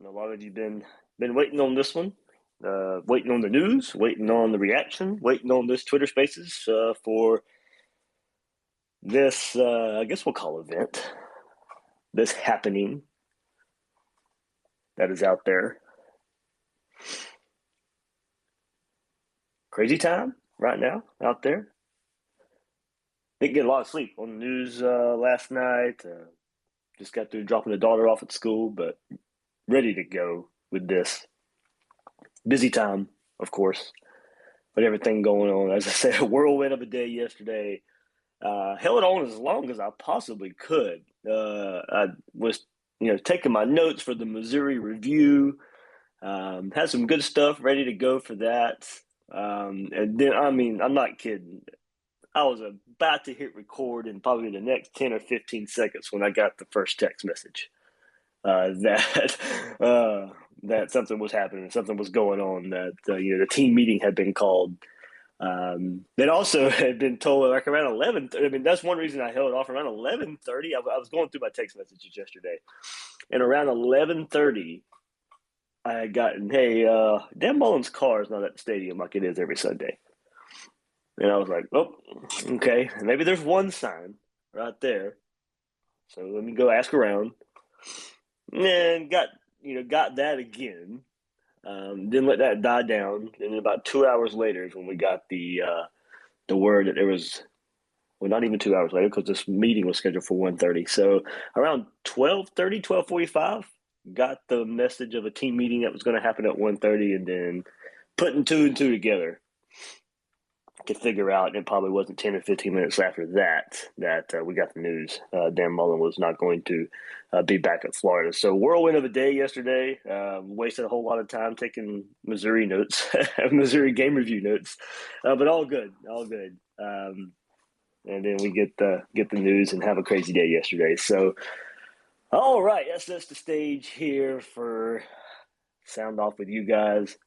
A lot of you been waiting on this one, waiting on the news, waiting on the reaction, waiting on this Twitter Spaces for this, I guess we'll call event, this happening that is out there. Crazy time right now out there. Didn't get a lot of sleep on the news last night. Just got through dropping the daughter off at school, but ready to go with this. Busy time, of course, but everything going on. As I said, a whirlwind of a day yesterday. Held on as long as I possibly could. I was, taking my notes for the Missouri Review. Had some good stuff ready to go for that. And then, I'm not kidding. I was about to hit record in probably the next 10 or 15 seconds when I got the first text message that something was happening, something was going on, that the team meeting had been called. It also had been told like around 11. I mean, that's one reason I held off around 11:30. I was going through my text messages yesterday, and around 11:30, I had gotten, "Hey, Dan Mullen's car is not at the stadium like it is every Sunday." And I was like, "Oh, okay, maybe there's one sign right there. So let me go ask around." And got that again. Didn't let that die down. And then about 2 hours later is when we got the word that there was, well, not even 2 hours later, because this meeting was scheduled for 1:30. So around 12:30, 12:45, got the message of a team meeting that was going to happen at 1:30, and then putting two and two together, could figure out, and it probably wasn't 10 or 15 minutes after that we got the news. Dan Mullen was not going to be back at Florida. So whirlwind of a day yesterday. Wasted a whole lot of time taking Missouri notes, Missouri game review notes, but all good. And then we get the news and have a crazy day yesterday. So, all right, that sets the stage here for sound off with you guys.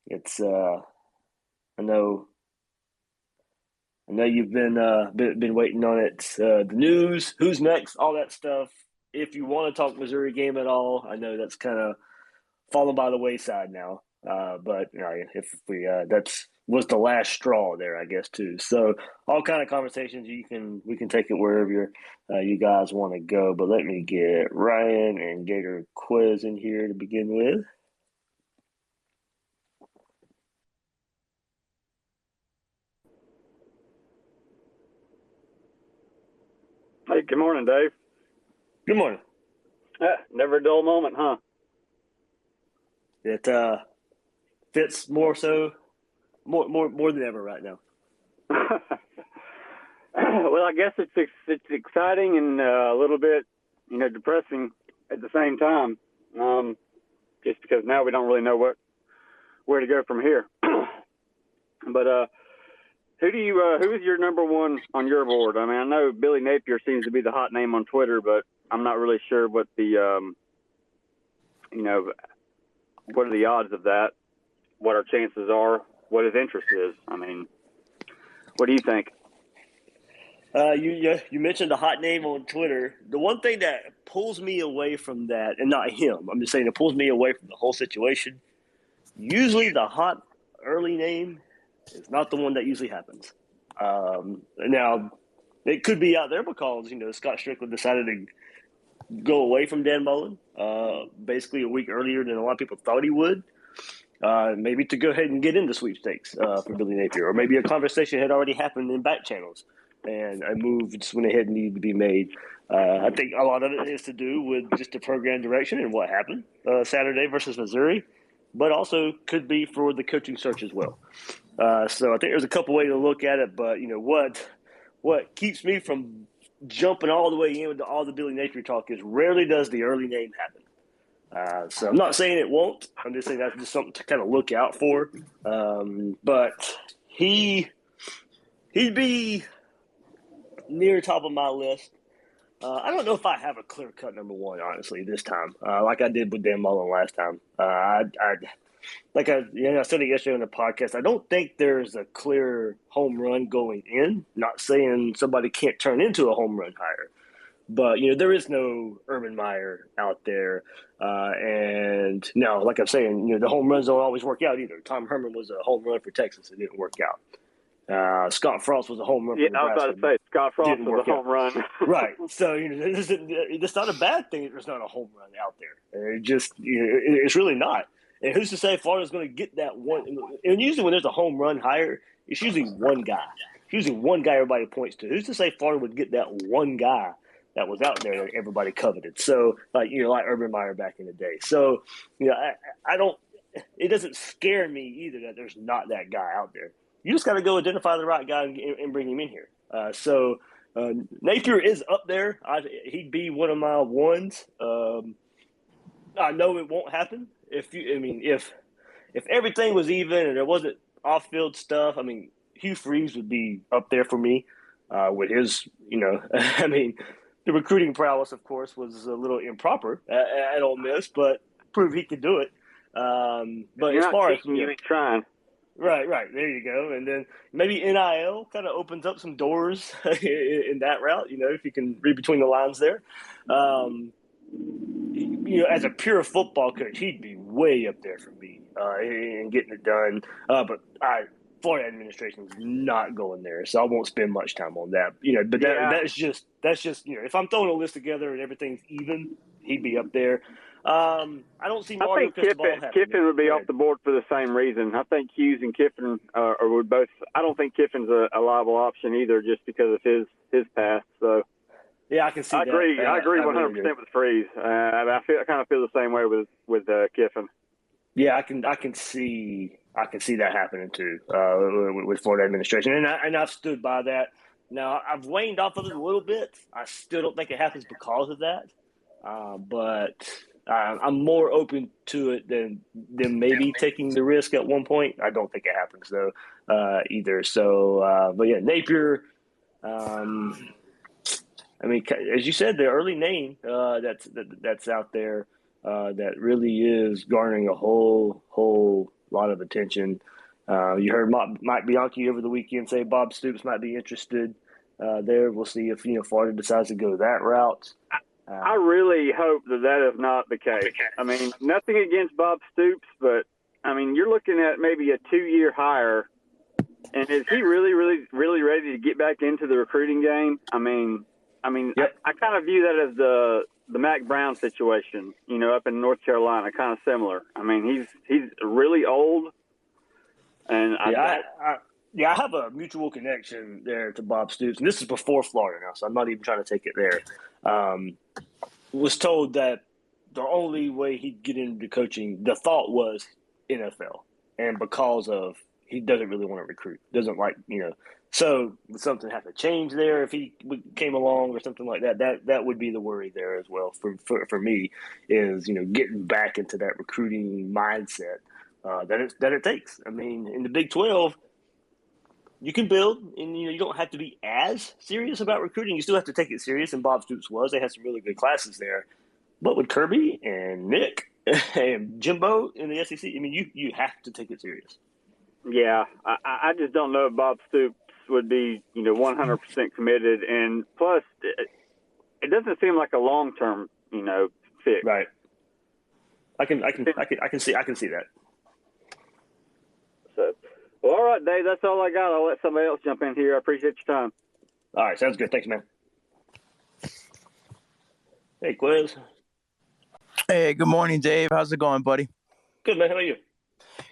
It's I know you've been waiting on it. The news, who's next, all that stuff. If you want to talk Missouri game at all, I know that's kind of fallen by the wayside now. But if we that was the last straw there, I guess, too. So all kind of conversations we can take it wherever you guys want to go. But let me get Ryan and Gator Quiz in here to begin with. Hey, good morning, Dave. Good morning. Never a dull moment, huh? It fits more than ever right now. Well, I guess it's exciting and a little bit, depressing at the same time. Just because now we don't really know where to go from here. But who is your number one on your board? I mean, I know Billy Napier seems to be the hot name on Twitter, but I'm not really sure what the, what are the odds of that, what our chances are, what his interest is. I mean, what do you think? You mentioned the hot name on Twitter. The one thing that pulls me away from that, and not him, I'm just saying it pulls me away from the whole situation. Usually the hot early name is not the one that usually happens. Now, it could be out there because, Scott Strickland decided to go away from Dan Mullen basically a week earlier than a lot of people thought he would. Maybe to go ahead and get into sweepstakes for Billy Napier. Or maybe a conversation had already happened in back channels and a move just went ahead and needed to be made. I think a lot of it has to do with just the program direction and what happened Saturday versus Missouri, but also could be for the coaching search as well. So I think there's a couple ways to look at it, but what keeps me from jumping all the way in with all the Billy Napier talk is rarely does the early name happen. So I'm not saying it won't. I'm just saying that's just something to kind of look out for. But he'd be near top of my list. I don't know if I have a clear-cut number one, honestly, this time, like I did with Dan Mullen last time. I said it yesterday on the podcast, I don't think there's a clear home run going in. Not saying somebody can't turn into a home run hire. But, there is no Urban Meyer out there. And now, like I'm saying, the home runs don't always work out either. Tom Herman was a home run for Texas. It didn't work out. Scott Frost was a home run for Nebraska. I was about to say, Scott Frost was a home run. Right. So, it's not a bad thing that there's not a home run out there. It's really not. And who's to say Florida's going to get that one? And usually when there's a home run hire, it's usually one guy. It's usually one guy everybody points to. Who's to say Florida would get that one guy that was out there that everybody coveted? So, like Urban Meyer back in the day. So, I don't – it doesn't scare me either that there's not that guy out there. You just got to go identify the right guy and bring him in here. Napier is up there. He'd be one of my ones. I know it won't happen. If everything was even and there wasn't off-field stuff, Hugh Freeze would be up there for me with his, the recruiting prowess, of course, was a little improper at Ole Miss, but proved he could do it. But as far as you ain't trying. Right. There you go. And then maybe NIL kind of opens up some doors in that route, if you can read between the lines there. As a pure football coach, he'd be way up there for me in getting it done. But Florida administration is not going there, so I won't spend much time on that. But that's just if I'm throwing a list together and everything's even, he'd be up there. I don't see Mario Cristobal happening. Kiffin would be off the board for the same reason. I think Hughes and Kiffin would both. I don't think Kiffin's a liable option either, just because of his past. So yeah, I can see. I agree 100% with Freeze. I kind of feel the same way with Kiffin. Yeah, I can see that happening too with Florida administration, and I've stood by that. Now I've waned off of it a little bit. I still don't think it happens because of that, but I'm more open to it than maybe taking the risk at one point. I don't think it happens though either. So, but yeah, Napier. As you said, the early name that's out there that really is garnering a whole lot of attention. You heard Mike Bianchi over the weekend say Bob Stoops might be interested there. We'll see if Florida decides to go that route. I really hope that is not the case. Nothing against Bob Stoops, but you're looking at maybe a 2-year hire, and is he really, really, really ready to get back into the recruiting game? Yep. I kind of view that as the Mac Brown situation, up in North Carolina, kind of similar. He's really old, and I have a mutual connection there to Bob Stoops, and this is before Florida now, so I'm not even trying to take it there. Was told that the only way he'd get into coaching, the thought was NFL, and because of he doesn't really want to recruit, doesn't like So would something have to change there if he came along or something like that? That would be the worry there as well for me is getting back into that recruiting mindset that it takes. In the Big 12, you can build, and you don't have to be as serious about recruiting. You still have to take it serious, and Bob Stoops was. They had some really good classes there, but with Kirby and Nick and Jimbo in the SEC, you have to take it serious. Yeah, I just don't know if Bob Stoops would be 100% committed, and plus it doesn't seem like a long-term fix. Right. I can see that. So, well, all right, Dave, that's all I got. I'll let somebody else jump in here. I appreciate your time. All right, sounds good. Thanks, man. Hey, Quiz. Hey, good morning, Dave. How's it going, buddy? Good, man. How are you?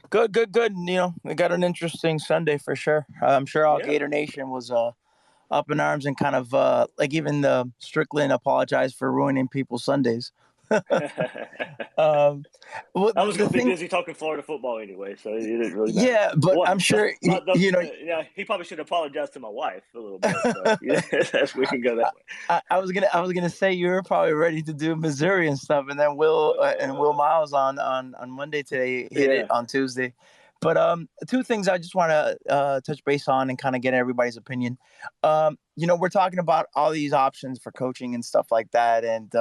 Good. We got an interesting Sunday for sure. I'm sure all Gator Nation was up in arms and kind of even the Strickland apologized for ruining people's Sundays. I was going to be busy talking Florida football anyway, so it didn't really matter. Yeah, but I'm sure he probably should apologize to my wife a little bit. So, we can go that way. I was gonna say you were probably ready to do Missouri and stuff, and then Will Miles on Monday today hit it on Tuesday. But two things I just want to touch base on and kind of get everybody's opinion. We're talking about all these options for coaching and stuff like that, and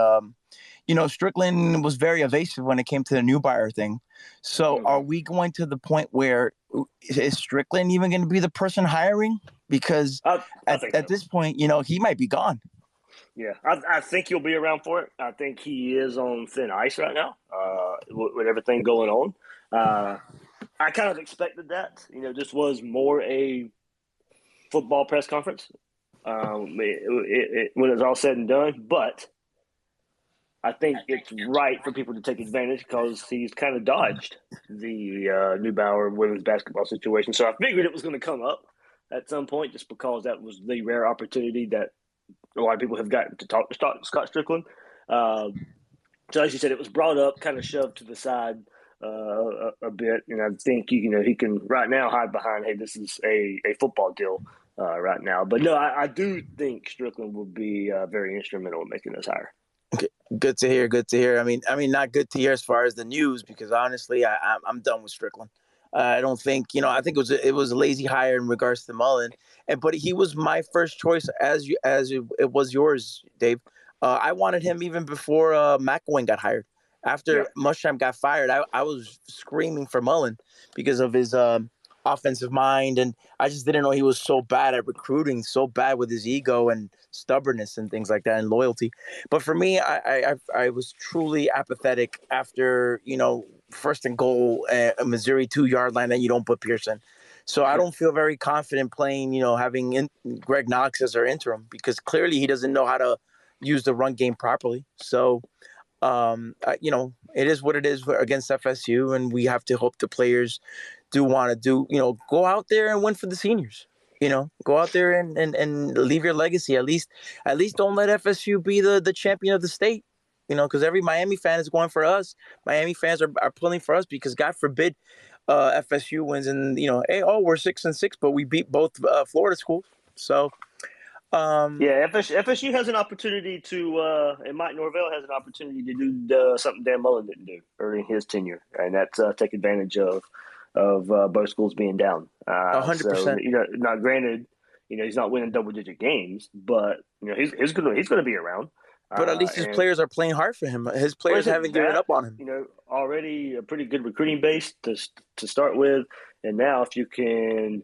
Strickland was very evasive when it came to the new buyer thing. So are we going to the point where is Strickland even going to be the person hiring? Because at this point, he might be gone. Yeah, I think he'll be around for it. I think he is on thin ice right now with everything going on. I kind of expected that. This was more a football press conference when it's all said and done. But I think it's right for people to take advantage because he's kind of dodged the Neubauer women's basketball situation. So I figured it was going to come up at some point just because that was the rare opportunity that a lot of people have gotten to talk to Scott Strickland. So as you said, it was brought up, kind of shoved to the side a bit, and I think he can right now hide behind, hey, this is a football deal right now. But no, I do think Strickland will be very instrumental in making this hire. Good to hear. Good to hear. I mean, not good to hear as far as the news because honestly, I'm done with Strickland. I don't think I think it was a lazy hire in regards to Mullen, but he was my first choice as it was yours, Dave. I wanted him even before McElwain got hired. After Muschamp got fired, I was screaming for Mullen because of his offensive mind, and I just didn't know he was so bad at recruiting, so bad with his ego and stubbornness and things like that, and loyalty. But for me, I was truly apathetic after first and goal, a Missouri 2-yard line that you don't put Pearson. So I don't feel very confident playing, having Greg Knox as our interim because clearly he doesn't know how to use the run game properly. So, it is what it is against FSU, and we have to hope the players do want to go out there and win for the seniors. Go out there and leave your legacy. At least don't let FSU be the champion of the state. Because every Miami fan is going for us. Miami fans are pulling for us because God forbid FSU wins and hey, we're 6-6, but we beat both Florida schools. So FSU has an opportunity to, and Mike Norvell has an opportunity to do something Dan Mullen didn't do early in his tenure, and that's take advantage of both schools being down. 100%. So not granted, he's not winning double-digit games, but he's going to be around. But at least his players are playing hard for him. His players haven't given up on him. Already a pretty good recruiting base to start with, and now if you can,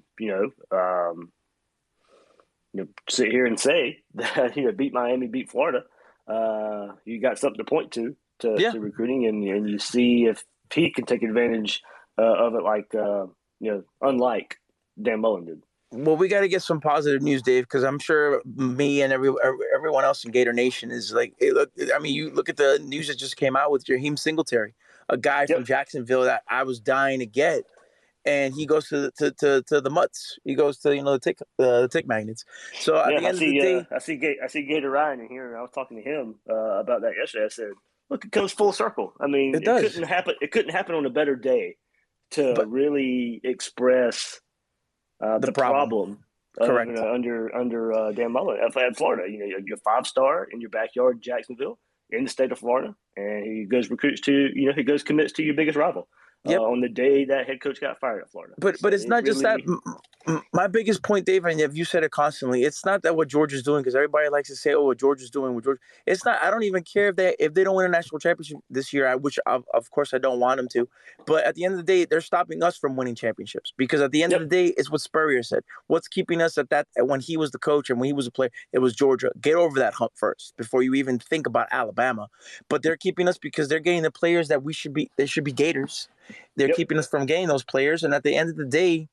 sit here and say that beat Miami, beat Florida, you got something to point to recruiting, and you see if he can take advantage of it, like unlike Dan Mullen did. Well, we got to get some positive news, Dave, because I'm sure me and everyone else in Gator Nation is like, hey, look. I mean, you look at the news that just came out with Jaheim Singletary, a guy from Jacksonville that I was dying to get, and he goes to the Mutts. He goes to the tick magnets. So at the end of the day, I see Gator Ryan in here, and I was talking to him about that yesterday. I said, look, it comes full circle. I mean, it couldn't happen. It couldn't happen on a better day to really express the problem under Dan Mullen at Florida. You're 5-star in your backyard, Jacksonville, in the state of Florida, and he goes commits to your biggest rival. On the day that head coach got fired at Florida. But it's not just that. My biggest point, Dave, and you said it constantly, it's not that what George is doing, because everybody likes to say, what George is doing. It's not. I don't even care if they don't win a national championship this year, which of course I don't want them to. But at the end of the day, they're stopping us from winning championships because at the end of the day, it's what Spurrier said. What's keeping us at that when he was the coach and when he was a player, it was Georgia. Get over that hump first before you even think about Alabama. But they're keeping us because they're getting the players that we should be. They should be Gators. They're keeping us from getting those players. And at the end of the day,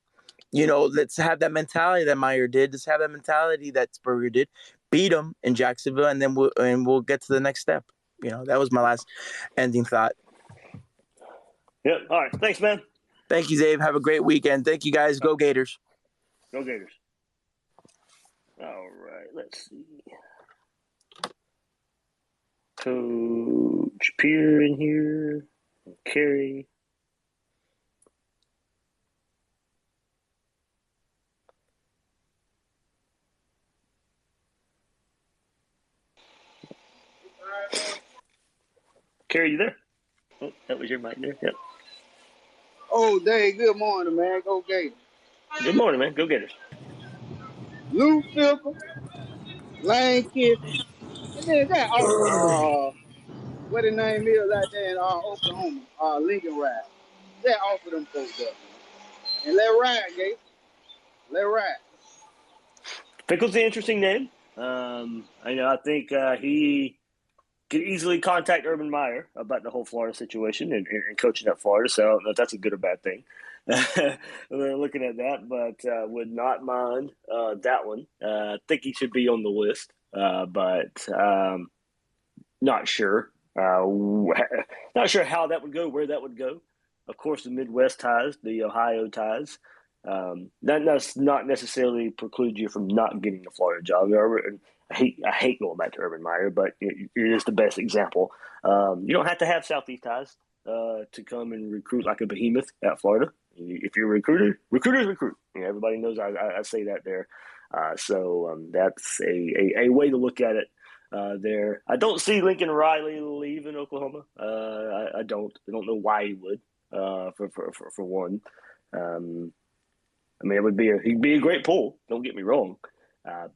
let's have that mentality that Meyer did. Let's have that mentality that Spurrier did. Beat them in Jacksonville, and then we'll get to the next step. That was my last ending thought. Yep. All right. Thanks, man. Thank you, Dave. Have a great weekend. Thank you, guys. Go Gators. Go Gators. All right. Let's see. Coach Pierre in here. Carrie. Carrie, you there? Oh, that was your mic there. Yep. Oh, Dave, good morning, man. Go Gators. Good morning, man. Go Gators. Lou Silver, Lane Kiffin, and then that what the name is out there in Oklahoma, Lincoln Ride. That offer them folks up, man. And let ride, Gators. Let ride. Fickle's an interesting name. I think he could easily contact Urban Meyer about the whole Florida situation and coaching at Florida. So I don't know if that's a good or bad thing. We're looking at that, but would not mind that one. I think he should be on the list, but not sure. Not sure how that would go, where that would go. Of course, the Midwest ties, the Ohio ties. That does not necessarily preclude you from not getting the Florida job. I hate going back to Urban Meyer, but it is the best example. You don't have to have Southeast ties to come and recruit like a behemoth at Florida. If you're a recruiter, recruiters recruit. Everybody knows I say that there. So that's a way to look at it there. I don't see Lincoln Riley leaving Oklahoma. I don't know why he would. For one. It would he'd be a great pull. Don't get me wrong,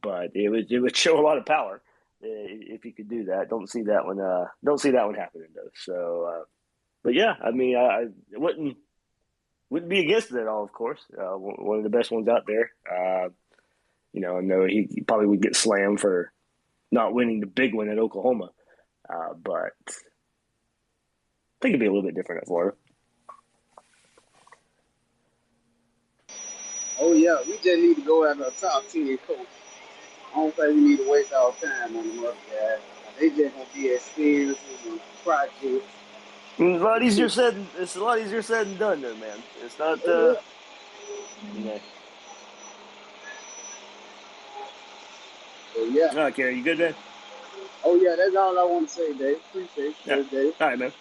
but it would show a lot of power if he could do that. Don't see that one. Don't see that one happening though. So, but yeah, I wouldn't be against it at all. Of course, one of the best ones out there. I know he probably would get slammed for not winning the big one at Oklahoma, but I think it'd be a little bit different at Florida. Oh, yeah, we just need to go after a top 10 coach. I don't think we need to waste our time on them up there. They just going to be experiences and projects. It's a lot easier said than done, though, man. It's not. Yeah. So, yeah. All right, Kerry, you good, man? Oh, yeah, that's all I want to say, Dave. Appreciate you, Dave. All right, man.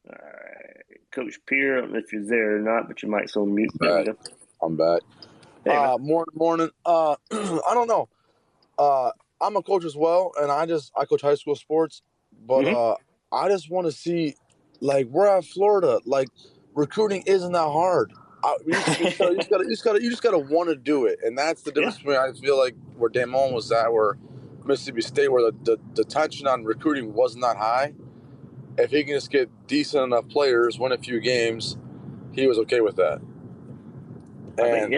All right. Coach Pierre, I don't know if you're there or not, but you might still mute. I'm back. Hey, morning. I don't know. I'm a coach as well, and I coach high school sports, but I just want to see, like, we're at Florida. Like, recruiting isn't that hard. You just gotta want to do it, and that's the difference between, I feel like, where Dan Mullen was at, where Mississippi State, where the tension on recruiting wasn't that high. If he can just get decent enough players, win a few games, he was okay with that. And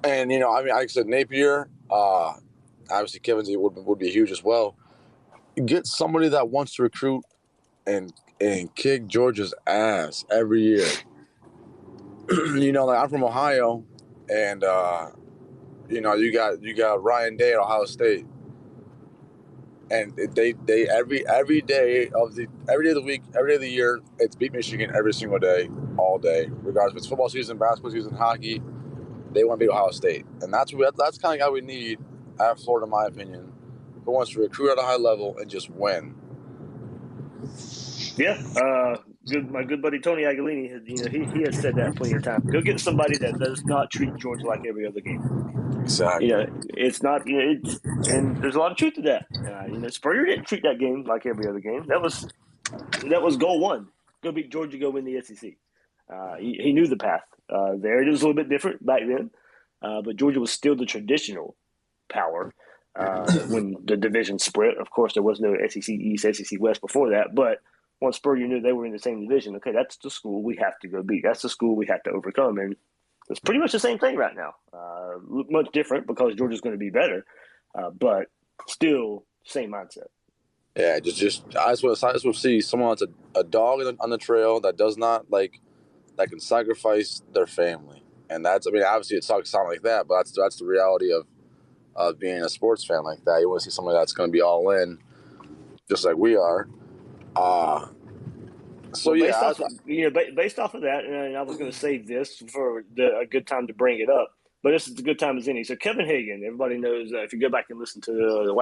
and like I said, Napier, obviously Kevin would be huge as well. Get somebody that wants to recruit and kick Georgia's ass every year. Like, I'm from Ohio, and you got Ryan Day at Ohio State, and they every day of the week, every day of the year, it's beat Michigan every single day, all day, regardless if it's football season, basketball season, hockey. They want to beat Ohio State, and that's kind of how we need at Florida, in my opinion, who wants to recruit at a high level and just win. Yeah, my good buddy Tony Agolini, he has said that plenty of times. Go get somebody that does not treat Georgia like every other game. Exactly. It's not. And there's a lot of truth to that. Spurrier didn't treat that game like every other game. That was goal one. Go beat Georgia. Go win the SEC. He knew the path. There it was a little bit different back then, but Georgia was still the traditional power when the division split. Of course, there was no SEC East, SEC West before that, but once Spurrier knew they were in the same division, okay, that's the school we have to go beat. That's the school we have to overcome. And it's pretty much the same thing right now. Much different because Georgia's going to be better, but still same mindset. Yeah, I just want to see someone that's a dog on the trail that does not that can sacrifice their family. And that's, obviously it sucks to sound like that, but that's the reality of being a sports fan like that. You want to see somebody that's going to be all in, just like we are. Based off of that, and I was going to save this for a good time to bring it up, but this is a good time as any. So Kevin Hagan, everybody knows, if you go back and listen to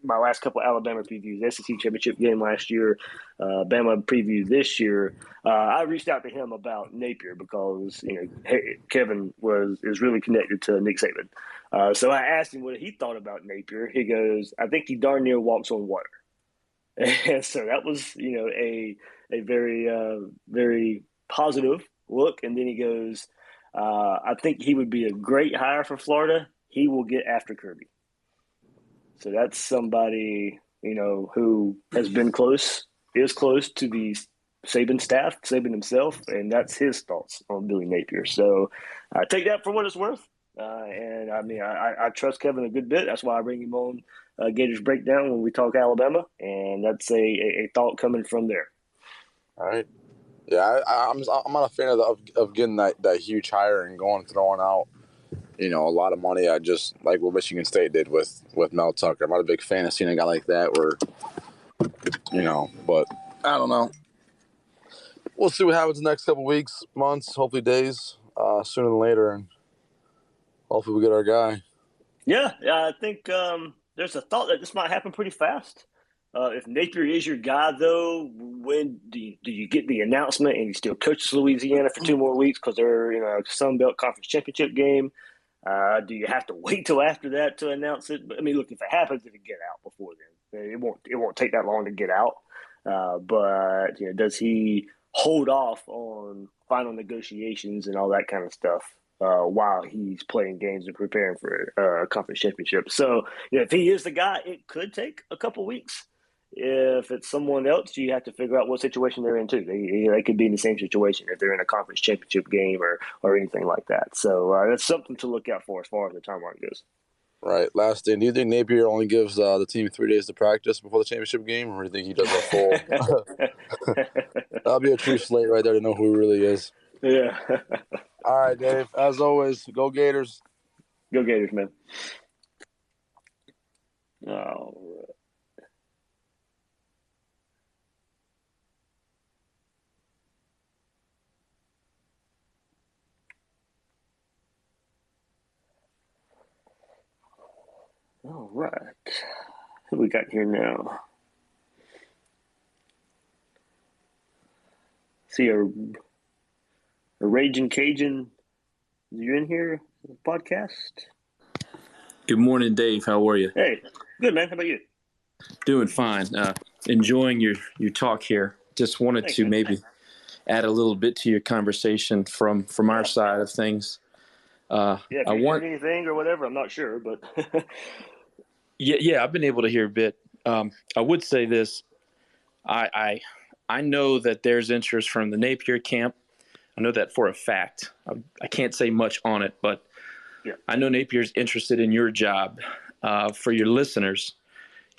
my last couple of Alabama previews, SEC championship game last year, Bama preview this year, I reached out to him about Napier because Kevin is really connected to Nick Saban. So I asked him what he thought about Napier. He goes, "I think he darn near walks on water." And so that was, a very, very positive look. And then he goes, I think he would be a great hire for Florida. He will get after Kirby. So that's somebody, who has been is close to the Saban staff, Saban himself, and that's his thoughts on Billy Napier. So take that for what it's worth. And I mean, I trust Kevin a good bit. That's why I bring him on Gators Breakdown when we talk Alabama, and that's a thought coming from there. All right. Yeah, I'm not a fan of getting that huge hire and throwing out, a lot of money. I just like what Michigan State did with Mel Tucker. I'm not a big fan of seeing a guy like that where, but I don't know. We'll see what happens the next couple weeks, months, hopefully days, sooner than later, and hopefully we get our guy. Yeah, I think there's a thought that this might happen pretty fast. If Napier is your guy, though, when do you get the announcement and he still coaches Louisiana for 2 more weeks because they're Sun Belt Conference Championship game? Do you have to wait till after that to announce it? But I mean, look, if it happens, it'll get out before then. It won't take that long to get out. But does he hold off on final negotiations and all that kind of stuff while he's playing games and preparing for a conference championship? So if he is the guy, it could take a couple weeks. If it's someone else, you have to figure out what situation they're in too. They could be in the same situation if they're in a conference championship game or anything like that. So that's something to look out for as far as the timeline goes. Right. Last thing, do you think Napier only gives the team 3 days to practice before the championship game, or do you think he does a full? That'll be a true slate right there to know who he really is. Yeah. All right, Dave. As always, go Gators. Go Gators, man. All right. All right. Who we got here now? See a Ragin Cajun. You in here? Podcast. Good morning, Dave. How are you? Hey, good, man. How about you? Doing fine. Enjoying your talk here. Just wanted to maybe add a little bit to your conversation from our side of things. If you heard anything or whatever, I'm not sure, but yeah, I've been able to hear a bit. I would say this: I know that there's interest from the Napier camp. I know that for a fact. I can't say much on it, but I know Napier's interested in your job. For your listeners,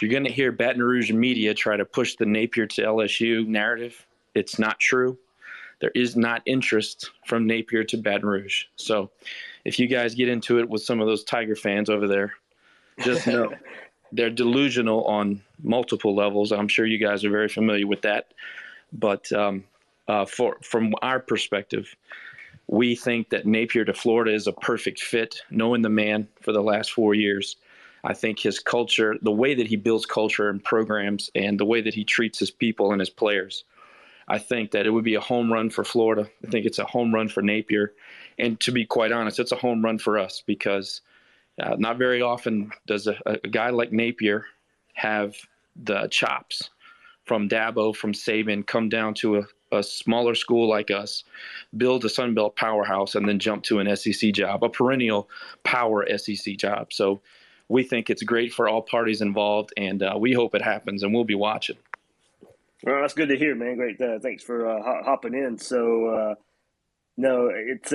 you're going to hear Baton Rouge media try to push the Napier to LSU narrative. It's not true. There is not interest from Napier to Baton Rouge. So if you guys get into it with some of those Tiger fans over there, just know they're delusional on multiple levels. I'm sure you guys are very familiar with that. But from our perspective, we think that Napier to Florida is a perfect fit, knowing the man for the last 4 years. I think his culture, the way that he builds culture and programs, and the way that he treats his people and his players, I think that it would be a home run for Florida. I think it's a home run for Napier. And to be quite honest, it's a home run for us because not very often does a guy like Napier have the chops from Dabo, from Saban, come down to a smaller school like us, build a Sun Belt powerhouse, and then jump to an SEC job, a perennial power SEC job. So we think it's great for all parties involved, and we hope it happens, and we'll be watching. Well, that's good to hear, man. Great. Thanks for hopping in. So, no, it's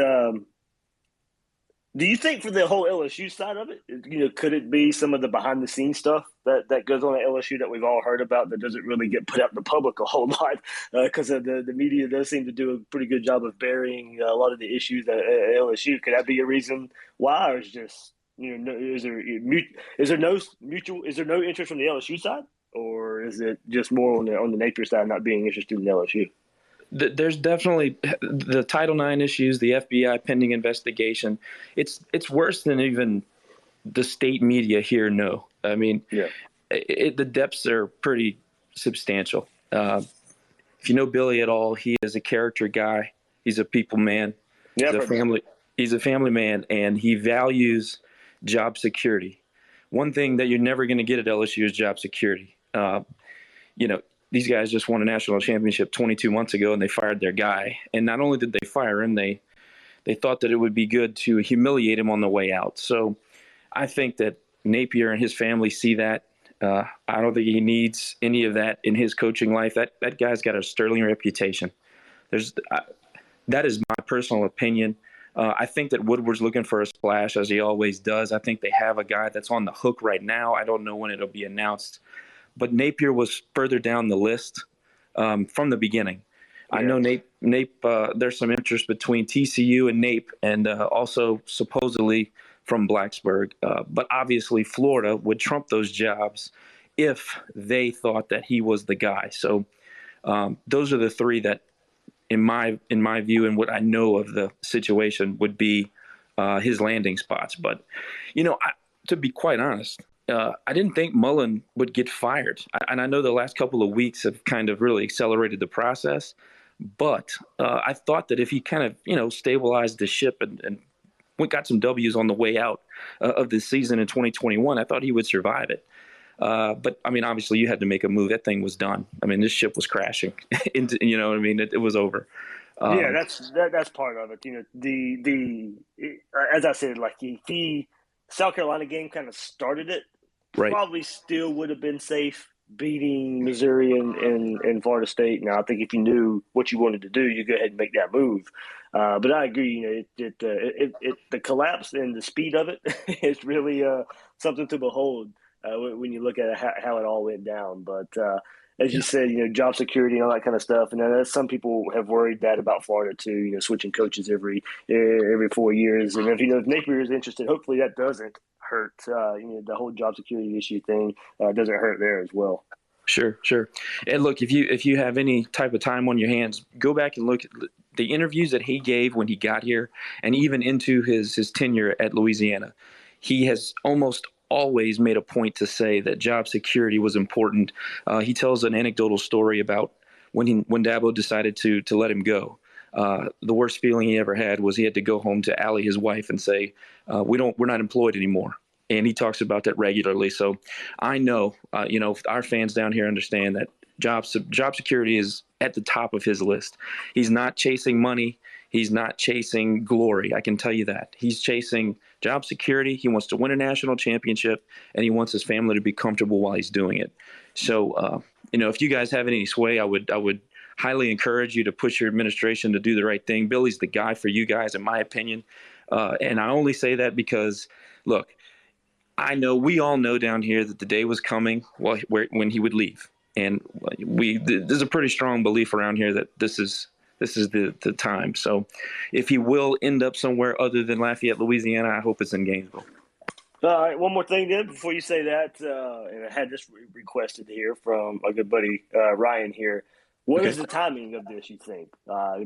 do you think for the whole LSU side of it, could it be some of the behind the scenes stuff that goes on at LSU that we've all heard about that doesn't really get put out in the public a whole lot because the media does seem to do a pretty good job of burying a lot of the issues at LSU? Could that be a reason why, or is just is there no interest from the LSU side, or is it just more on the Napier side not being interested in LSU? There's definitely the Title IX issues, the FBI pending investigation. It's worse than even the state media here know. I mean, the depths are pretty substantial. If you know Billy at all, he is a character guy. He's a people man. He's a family man, and he values job security. One thing that you're never going to get at LSU is job security. These guys just won a national championship 22 months ago, and they fired their guy. And not only did they fire him, they thought that it would be good to humiliate him on the way out. So I think that Napier and his family see that. I don't think he needs any of that in his coaching life. That guy's got a sterling reputation. That is my personal opinion. I think that Woodward's looking for a splash, as he always does. I think they have a guy that's on the hook right now. I don't know when it'll be announced. But Napier was further down the list from the beginning. Yeah. I know Nape. There's some interest between TCU and Nape, and also supposedly from Blacksburg. But obviously, Florida would trump those jobs if they thought that he was the guy. So those are the three that, in my view, and what I know of the situation, would be his landing spots. But to be quite honest, I didn't think Mullen would get fired. And I know the last couple of weeks have kind of really accelerated the process. But I thought that if he kind of, stabilized the ship and got some W's on the way out of the season in 2021, I thought he would survive it. But I mean, obviously, you had to make a move. That thing was done. I mean, this ship was crashing. It was over. Yeah, that's part of it. As I said, like if the South Carolina game kind of started it, right, probably still would have been safe beating Missouri and Florida State. Now, I think if you knew what you wanted to do, you go ahead and make that move. But I agree. The collapse and the speed of it is really something to behold when you look at how it all went down. But as you said, job security and all that kind of stuff. And some people have worried that about Florida too. Switching coaches every 4 years. And if Napier is interested, hopefully that doesn't hurt. The whole job security issue thing doesn't hurt there as well. Sure. And look, if you have any type of time on your hands, go back and look at the interviews that he gave when he got here, and even into his tenure at Louisiana. He has almost always made a point to say that job security was important. He tells an anecdotal story about when Dabo decided to let him go. The worst feeling he ever had was he had to go home to Allie, his wife, and say, we're not employed anymore. And he talks about that regularly. So I know, our fans down here understand that job security is at the top of his list. He's not chasing money. He's not chasing glory. I can tell you that. He's chasing job security. He wants to win a national championship, and he wants his family to be comfortable while he's doing it. So, if you guys have any sway, I would highly encourage you to push your administration to do the right thing. Billy's the guy for you guys, in my opinion. And I only say that because, look, we all know down here that the day was coming when he would leave. And there's a pretty strong belief around here that this is the time. So if he will end up somewhere other than Lafayette, Louisiana, I hope it's in Gainesville. All right, one more thing then before you say that, and I had this requested here from a good buddy, Ryan here. What is the timing of this, you think?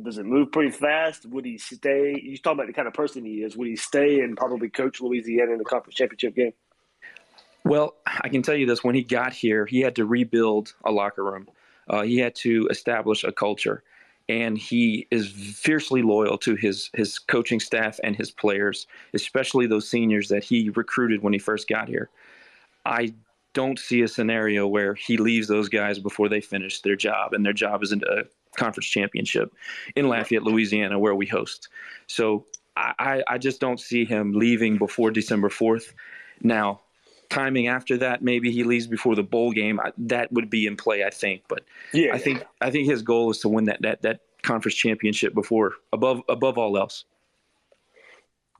Does it move pretty fast? Would he stay? You're talking about the kind of person he is. Would he stay and probably coach Louisiana in the conference championship game? Well, I can tell you this. When he got here, he had to rebuild a locker room. He had to establish a culture. And he is fiercely loyal to his coaching staff and his players, especially those seniors that he recruited when he first got here. I don't see a scenario where he leaves those guys before they finish their job, and their job is in a conference championship in Lafayette, Louisiana, where we host. So I just don't see him leaving before December 4th. Now, timing after that, maybe he leaves before the bowl game. That would be in play, I think. But I think his goal is to win that conference championship above all else.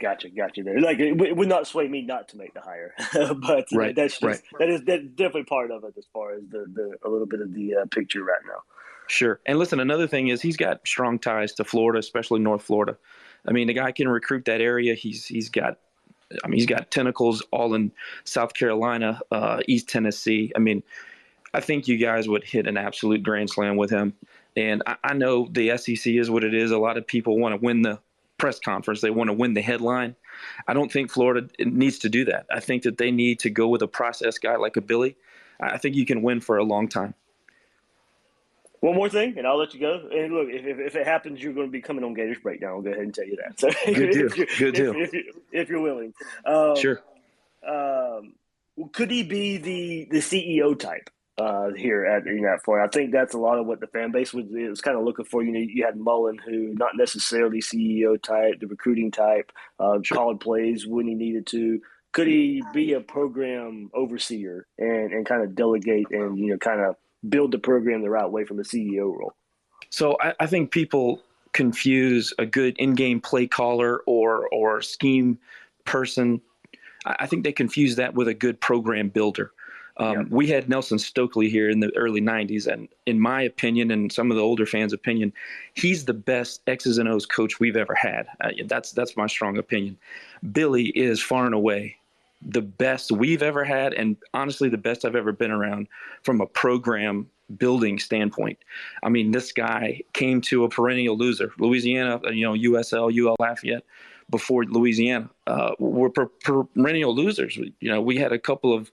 Gotcha there. Like it would not sway me not to make the hire, but right, that's definitely part of it as far as the a little bit of the picture right now. Sure. And listen, another thing is he's got strong ties to Florida, especially North Florida. I mean, the guy can recruit that area. He's got tentacles all in South Carolina, East Tennessee. I mean, I think you guys would hit an absolute grand slam with him. And I know the SEC is what it is. A lot of people want to win the press conference. They want to win the headline. I don't think Florida needs to do that. I think that they need to go with a process guy like a Billy. I think you can win for a long time. One more thing, and I'll let you go. And look, if it happens, you're going to be coming on Gators Breakdown. I'll go ahead and tell you that. So Good deal. If you're willing. Sure. Could he be the CEO type here at Florida? I think that's a lot of what the fan base was kind of looking for. You had Mullen, who not necessarily CEO type, the recruiting type, called plays when he needed to. Could he be a program overseer and kind of delegate and kind of build the program the right way from the CEO role? So I think people confuse a good in-game play caller or scheme person. I think they confuse that with a good program builder. We had Nelson Stokely here in the early 90s, and in my opinion, and some of the older fans' opinion, he's the best X's and O's coach we've ever had. That's my strong opinion. Billy is far and away the best we've ever had, and honestly, the best I've ever been around from a program building standpoint. I mean, this guy came to a perennial loser, Louisiana, USL, UL Lafayette, before Louisiana. We're perennial losers. We had a couple of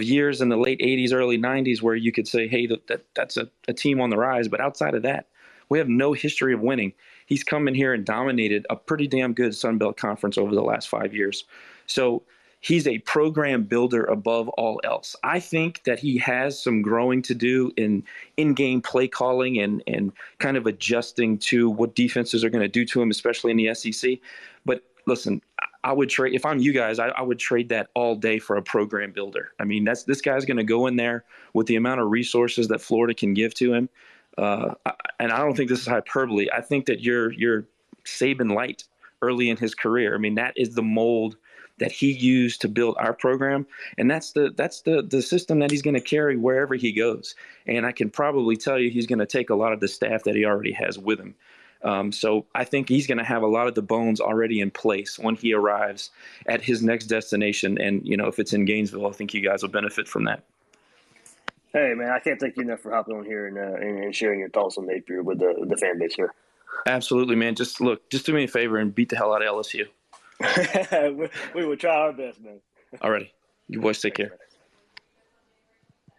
years in the late 80s, early 90s where you could say, hey, that's a team on the rise. But outside of that, we have no history of winning. He's come in here and dominated a pretty damn good Sun Belt Conference over the last 5 years. So he's a program builder above all else. I think that he has some growing to do in-game play calling and kind of adjusting to what defenses are going to do to him, especially in the SEC. But listen, I would trade, if I'm you guys, I would trade that all day for a program builder. I mean, this guy's going to go in there with the amount of resources that Florida can give to him. And I don't think this is hyperbole. I think that you're Saban light early in his career. I mean, that is the mold that he used to build our program. And that's the system that he's going to carry wherever he goes. And I can probably tell you he's going to take a lot of the staff that he already has with him. So I think he's going to have a lot of the bones already in place when he arrives at his next destination. And, if it's in Gainesville, I think you guys will benefit from that. Hey, man, I can't thank you enough for hopping on here and sharing your thoughts on Napier with the fan base here. Absolutely, man. Just do me a favor and beat the hell out of LSU. We will try our best, man. Alrighty. You boys take care.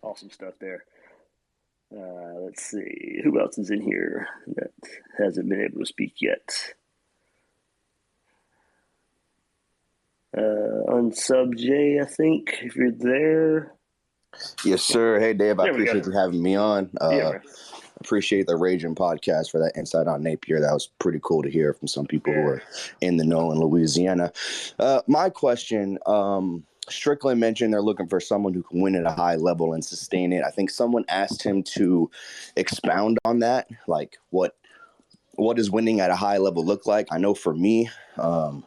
Awesome stuff there. Let's see. Who else is in here that hasn't been able to speak yet? Unsub J, I think, if you're there. Yes, sir. Hey, Dave, I appreciate you having me on. Yeah, appreciate the Ragin podcast for that insight on Napier. That was pretty cool to hear from some people who are in the know in Louisiana. My question, Strickland mentioned they're looking for someone who can win at a high level and sustain it. I think someone asked him to expound on that, like what does winning at a high level look like? I know for me, 9-10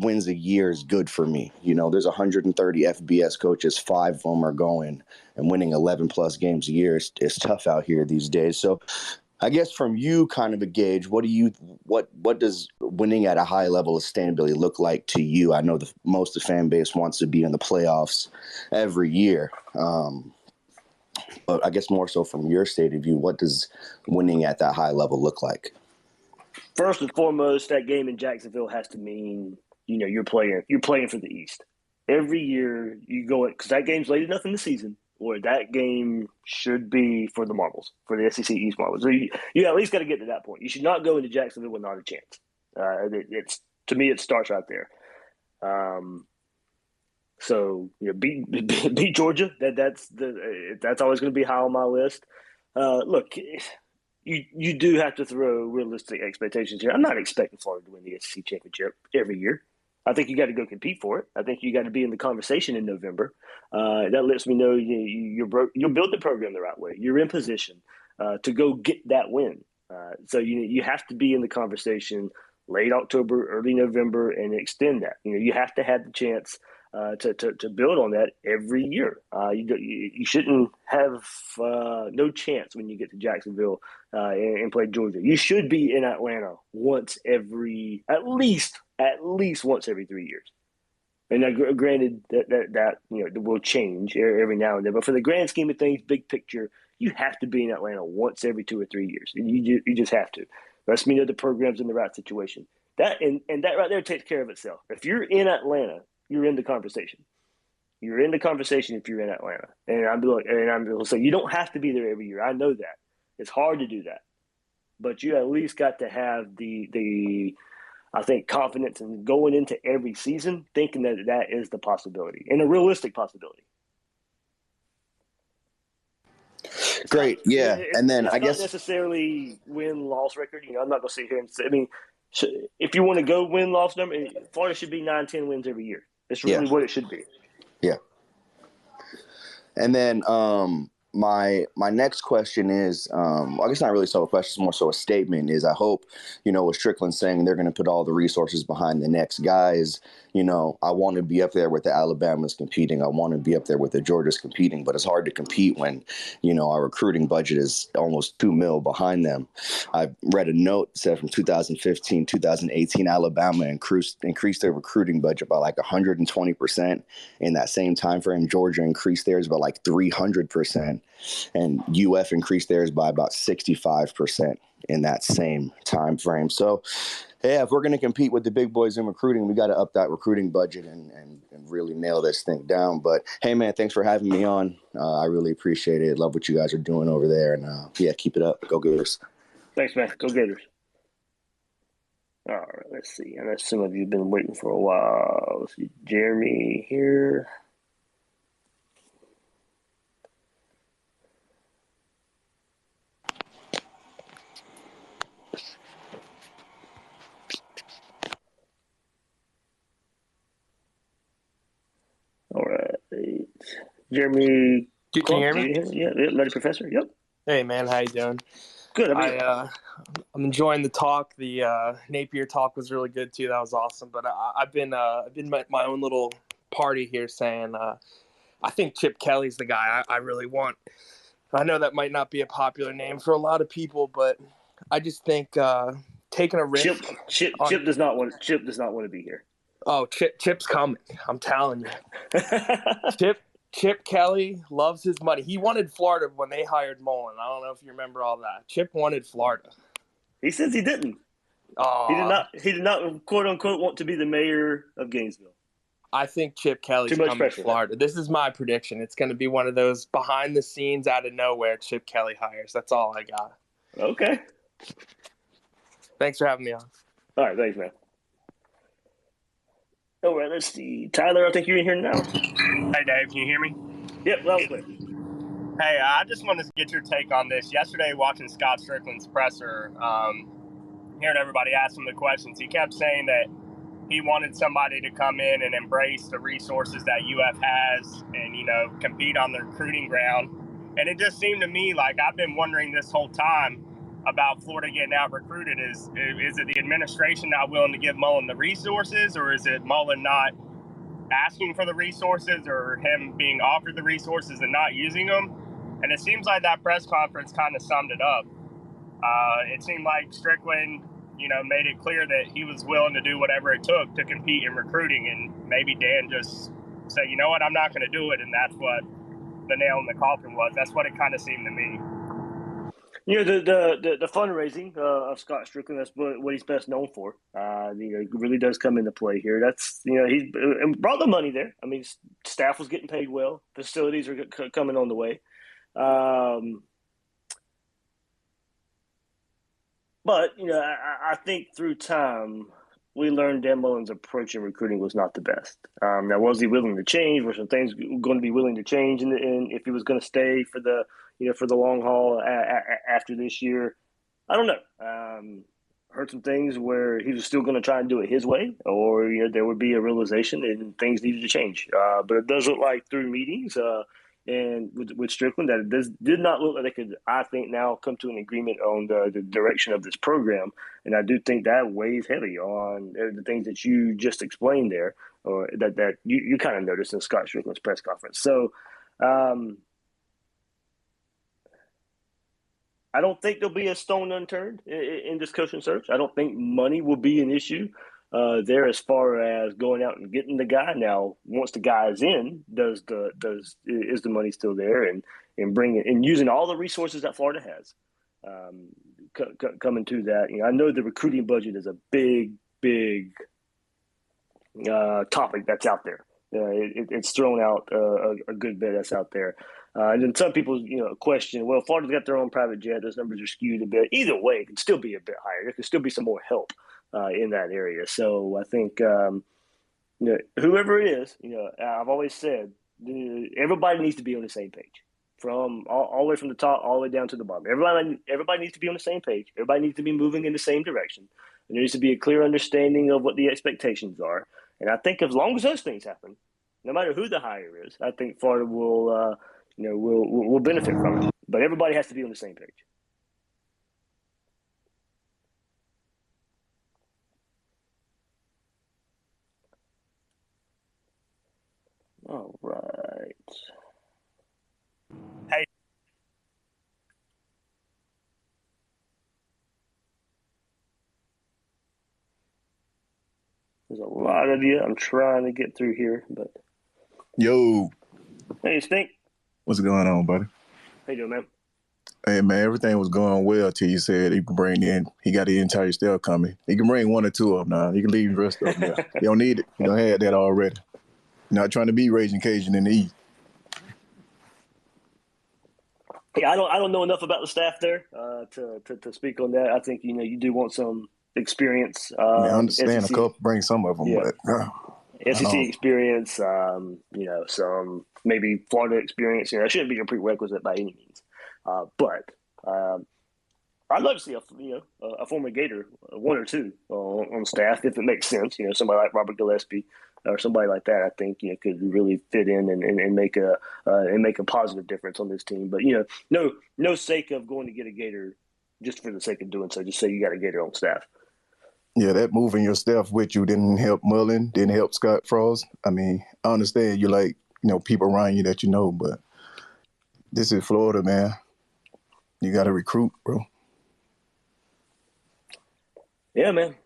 wins a year is good for me. There's 130 FBS coaches, 5 of them are going, and winning 11 plus games a year is tough out here these days. So I guess from you kind of a gauge, what does winning at a high level of sustainability look like to you? I know most of the fan base wants to be in the playoffs every year. But I guess more so from your state of view, what does winning at that high level look like? First and foremost, that game in Jacksonville has to mean, you're playing for the East. Every year you go – because that game's late enough in the season where that game should be for the marbles, for the SEC East marbles. So you at least got to get to that point. You should not go into Jacksonville with not a chance. To me, it starts right there. So beat Georgia. That's always going to be high on my list. Look – You do have to throw realistic expectations here. I'm not expecting Florida to win the SEC championship every year. I think you got to go compete for it. I think you got to be in the conversation in November. That lets me know you'll build the program the right way. You're in position to go get that win. So you have to be in the conversation late October, early November, and extend that. You have to have the chance to build on that every year. You shouldn't have no chance when you get to Jacksonville and play Georgia. You should be in Atlanta at least once every 3 years. And now, granted, that will change every now and then, but for the grand scheme of things, big picture, you have to be in Atlanta once every 2 or 3 years. You just have to. Lets me know the program's in the right situation. That right there takes care of itself. If you're in Atlanta, you're in the conversation. You're in the conversation if you're in Atlanta. And I'm going to say you don't have to be there every year. I know that. It's hard to do that. But you at least got to have the I think, confidence in going into every season, thinking that is the possibility and a realistic possibility. Great, yeah. And then I guess not necessarily win-loss record. I'm not going to sit here and say. I mean, if you want to go win-loss number, Florida should be 9-10 wins every year. That's really what it should be. Yeah. And then my next question is, I guess not really so a question, it's more so a statement, is I hope, with Strickland saying they're going to put all the resources behind the next guys, I want to be up there with the Alabamas competing. I want to be up there with the Georgias competing, but it's hard to compete when, our recruiting budget is almost $2 million behind them. I read a note that said from 2015, 2018, Alabama increased their recruiting budget by like 120%. In that same time frame, Georgia increased theirs by like 300%. And UF increased theirs by about 65% in that same time frame. So, yeah, if we're going to compete with the big boys in recruiting, we got to up that recruiting budget and really nail this thing down. But, hey, man, thanks for having me on. I really appreciate it. Love what you guys are doing over there. And, keep it up. Go Gators. Thanks, man. Go Gators. All right, let's see. I know some of you have been waiting for a while. Let's see, Jeremy here. All right. Jeremy. Can you hear me? Yeah, Letty Professor. Yep. Hey, man. How you doing? Good. I'm enjoying the talk. The Napier talk was really good, too. That was awesome. But I've been my own little party here saying I think Chip Kelly's the guy I really want. I know that might not be a popular name for a lot of people, but I just think taking a risk. Chip does not want to be here. Oh, Chip's coming. I'm telling you. Chip Kelly loves his money. He wanted Florida when they hired Mullen. I don't know if you remember all that. Chip wanted Florida. He says he didn't. Oh. He did not, quote unquote, want to be the mayor of Gainesville. I think Chip Kelly's coming to Florida. This is my prediction. It's going to be one of those behind the scenes, out of nowhere Chip Kelly hires. That's all I got. Okay. Thanks for having me on. All right, thanks, man. All right, let's see. Tyler, I think you're in here now. Hey, Dave, can you hear me? Yep, loud and clear. Hey, I just wanted to get your take on this. Yesterday, watching Scott Strickland's presser, hearing everybody ask him the questions, he kept saying that he wanted somebody to come in and embrace the resources that UF has and, compete on the recruiting ground. And it just seemed to me like I've been wondering this whole time about Florida getting out recruited. Is it the administration not willing to give Mullen the resources, or is it Mullen not asking for the resources, or him being offered the resources and not using them? And it seems like that press conference kind of summed it up. It seemed like Strickland, made it clear that he was willing to do whatever it took to compete in recruiting, and maybe Dan just said, you know what, I'm not going to do it, and that's what the nail in the coffin was. That's what it kind of seemed to me. The fundraising of Scott Strickland, that's what he's best known for. It really does come into play here. That's, he brought the money there. I mean, staff was getting paid well. Facilities are coming on the way. But, I think through time, we learned Dan Mullen's approach in recruiting was not the best. Now, was he willing to change? Were some things going to be willing to change in if he was going to stay for the long haul after this year? I don't know. Heard some things where he was still going to try and do it his way, or there would be a realization and things needed to change. But it does look like through meetings and with Strickland that it did not look like they could, I think, now come to an agreement on the direction of this program. And I do think that weighs heavy on the things that you just explained there, or that you kind of noticed in Scott Strickland's press conference. So I don't think there'll be a stone unturned in this coaching search. I don't think money will be an issue there as far as going out and getting the guy. Now, once the guy is in, is the money still there, and bringing and using all the resources that Florida has coming to that. I know the recruiting budget is a big topic that's out there. It's thrown out a good bit that's out there. And then some people, question, well, Florida's got their own private jet. Those numbers are skewed a bit. Either way, it could still be a bit higher. There could still be some more help in that area. So I think whoever it is, I've always said everybody needs to be on the same page, from all the way from the top all the way down to the bottom. Everybody needs to be on the same page. Everybody needs to be moving in the same direction. And there needs to be a clear understanding of what the expectations are. And I think as long as those things happen, no matter who the hire is, I think Florida will will benefit from it. But everybody has to be on the same page. All right. Hey. There's a lot of you. I'm trying to get through here, but Yo. Hey, Stink. What's going on, buddy? How you doing, man? Hey, man, everything was going well till you said he can bring in. He got the entire staff coming. He can bring one or two of them now. He can leave the rest of them there. You don't need it. You don't have that already. Not trying to be Ragin Cajun in the East. Yeah, I don't know enough about the staff there to speak on that. I think you do want some experience. I understand SEC, a couple, bring some of them, yeah. But SEC experience. Some maybe Florida experience. That shouldn't be a prerequisite by any means. But I'd love to see a former Gator, one or two on staff if it makes sense. Somebody like Robert Gillespie or somebody like that. I think could really fit in and make a positive difference on this team. But no sake of going to get a Gator just for the sake of doing so. Just say you got a Gator on staff. Yeah, that moving your staff with you didn't help Mullen, didn't help Scott Frost. I mean, I understand you like people around you that but this is Florida, man. You got to recruit, bro. Yeah, man.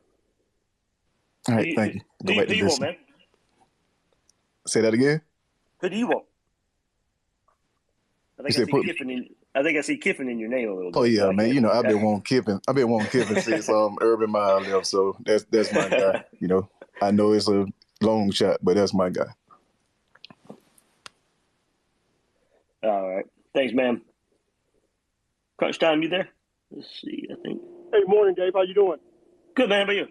All right, thank you. Go back to who you want, man? Say that again? Who do you want? I think I see Kiffin in your name a little bit. Oh yeah, man. I've been wanting Kiffin since Urban Meyer left. So that's my guy. I know it's a long shot, but that's my guy. All right. Thanks, man. Crunch time, you there? Let's see, I think. Hey, morning, Dave. How you doing? Good, man. How about you?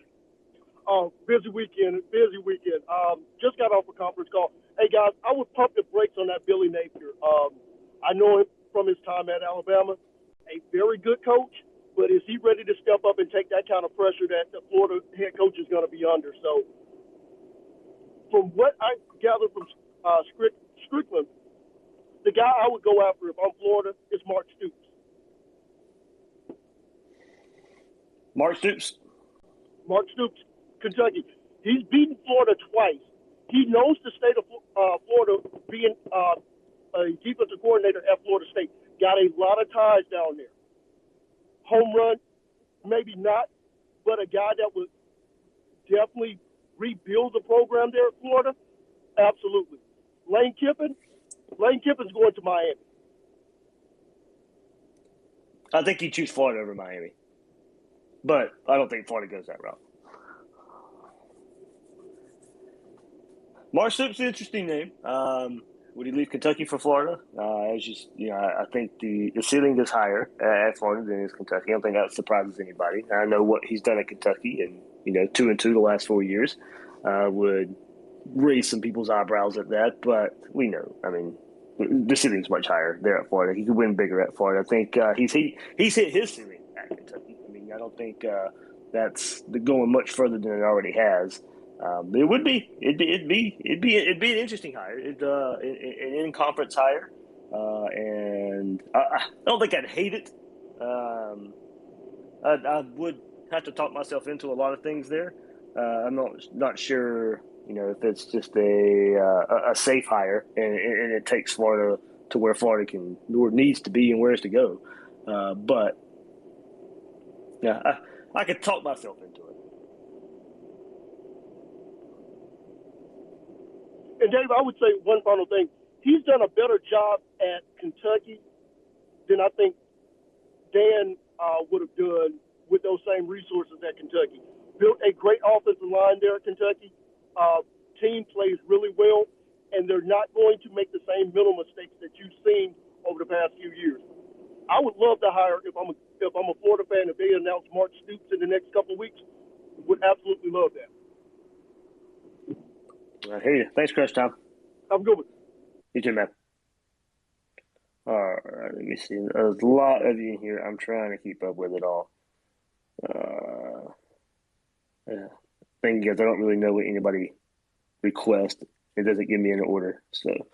Busy weekend. Just got off a conference call. Hey, guys, I would pump the brakes on that Billy Napier. I know him from his time at Alabama. A very good coach, but is he ready to step up and take that kind of pressure that the Florida head coach is going to be under? So from what I gathered from Strickland, the guy I would go after if I'm Florida is Mark Stoops. Mark Stoops, Kentucky. He's beaten Florida twice. He knows the state of Florida, being a defensive coordinator at Florida State. Got a lot of ties down there. Home run, maybe not, but a guy that would definitely rebuild the program there at Florida, absolutely. Lane Kiffin's going to Miami. I think he'd choose Florida over Miami. But I don't think Florida goes that route. Mark Stoops is an interesting name. Would he leave Kentucky for Florida? I think the ceiling is higher at Florida than is Kentucky. I don't think that surprises anybody. I know what he's done at Kentucky, and 2-2 the last 4 years would raise some people's eyebrows at that. But we know, the ceiling's much higher there at Florida. He could win bigger at Florida. I think he's hit his ceiling at Kentucky. I don't think that's going much further than it already has. It'd be an interesting hire. An in-conference hire, and I don't think I'd hate it. I would have to talk myself into a lot of things there. I'm not sure, if it's just a safe hire and it takes Florida to where Florida needs to be and where it's to go. But yeah, I could talk myself into it. And Dave, I would say one final thing. He's done a better job at Kentucky than I think Dan would have done with those same resources at Kentucky. Built a great offensive line there at Kentucky. Team plays really well, and they're not going to make the same mental mistakes that you've seen over the past few years. I would love to hire, if I'm a Florida fan, if they announce Mark Stoops in the next couple of weeks, would absolutely love that. I hear you. Thanks, Chris, Tom. Have a good one. You too, man. All right, let me see. There's a lot of you in here. I'm trying to keep up with it all. Thing is, I don't really know what anybody requests. It doesn't give me an order. So,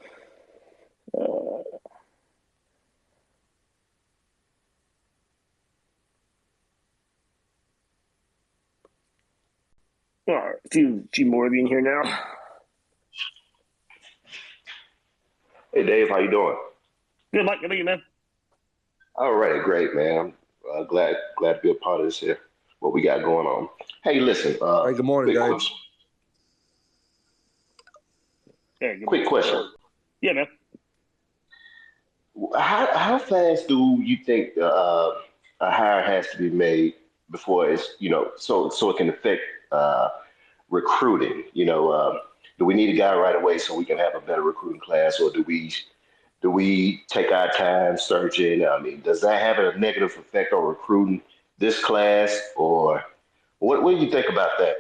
Well, a few more of you in here now. Hey, Dave, how you doing? Good, Mike. How about you, man? All right, great, man. I'm glad to be a part of this here. What we got going on? Hey, listen. Hey, good morning, Dave. Quick question. Yeah, man. How fast do you think a hire has to be made before it's so it can affect recruiting? Do we need a guy right away so we can have a better recruiting class, or do we take our time searching? I mean, does that have a negative effect on recruiting this class, or what do you think about that?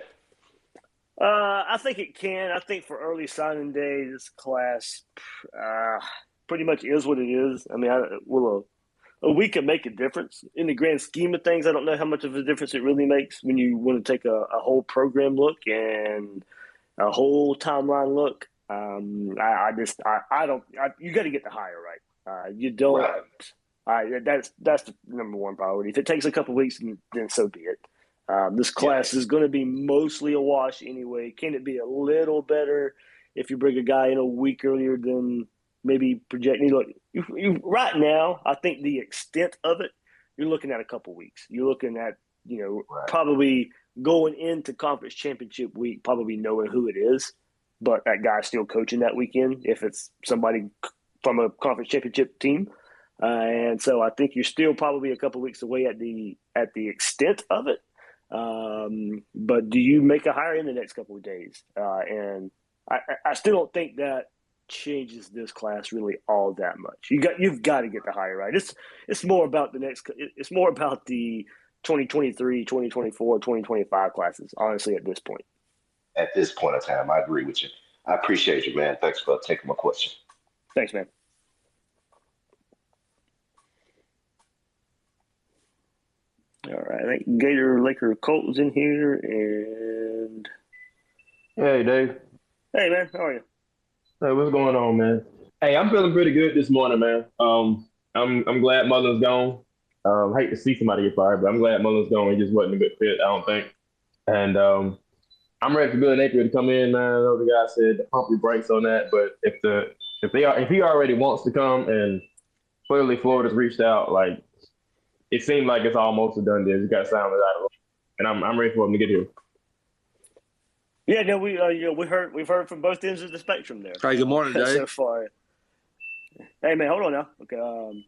I think it can. I think for early signing day, this class pretty much is what it is. I mean, a week can make a difference. In the grand scheme of things, I don't know how much of a difference it really makes when you want to take a whole program look and a whole timeline look. You got to get the hire right. You don't. Right. That's the number one priority. If it takes a couple of weeks, then so be it. This class is going to be mostly a wash anyway. Can it be a little better if you bring a guy in a week earlier than maybe projecting? Look, right now, I think the extent of it, you're looking at a couple weeks. You're looking at, probably going into conference championship week, probably knowing who it is, but that guy's still coaching that weekend if it's somebody from a conference championship team. And so I think you're still probably a couple weeks away at the extent of it. But do you make a hire in the next couple of days? And I still don't think that changes this class really all that much. You've got to get the hire right. It's more about it's more about the 2023, 2024, 2025 classes, honestly, at this point. At this point in time, I agree with you. I appreciate you, man. Thanks for taking my question. Thanks, man. All right, I think Gator Laker Colton's in here, and hey, Dave. Hey, man, how are you? Hey, what's going on, man? Hey, I'm feeling pretty good this morning, man. I'm glad Mullen's gone. Hate to see somebody get fired, but I'm glad Mullen's gone. He just wasn't a good fit, I don't think. And I'm ready for Billy Napier to come in. I know the guy said pump your brakes on that, but if he already wants to come, and clearly Florida's reached out, like, it seemed like it's almost a done deal. You got to sound it out, and I'm ready for him to get here. Yeah, no, we've heard from both ends of the spectrum there. Hey, good morning, Dave. So far. Hey, man, hold on now. Okay,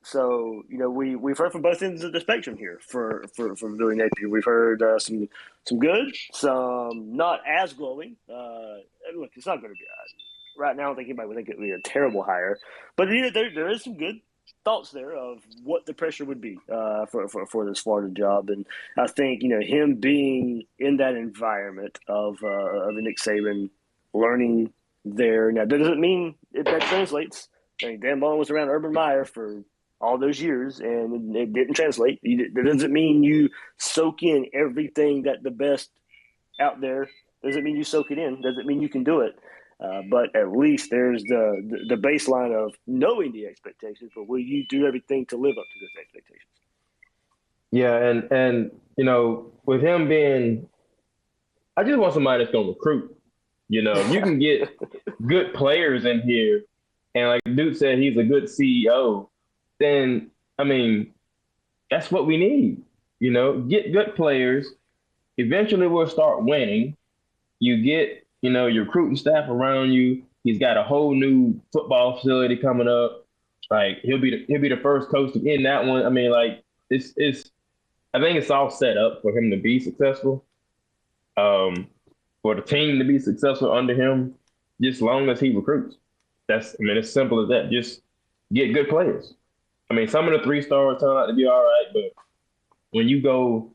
so we've heard from both ends of the spectrum here for Billy Napier. We've heard some good, some not as glowing. Look, it's not going to be right now. I don't think anybody would think it would be a terrible hire, but there is some good thoughts there of what the pressure would be for this Florida job. And I think, him being in that environment of Nick Saban, learning there. Now, that doesn't mean that translates. I mean, Dan Mullen was around Urban Meyer for all those years, and it didn't translate. That doesn't mean you soak in everything that the best out there. Doesn't mean you soak it in. Doesn't mean you can do it. But at least there's the baseline of knowing the expectations, but will you do everything to live up to those expectations? Yeah, and with him being, I just want somebody that's going to recruit. If you can get good players in here, and like Duke said, he's a good CEO, then, I mean, that's what we need. Get good players. Eventually we'll start winning. You get your recruiting staff around you. He's got a whole new football facility coming up. Like, he'll be the first coach to get in that one. I mean, like, I think it's all set up for him to be successful. For the team to be successful under him, just as long as he recruits. It's simple as that. Just get good players. I mean, some of the 3-stars turn out to be all right, but when you go,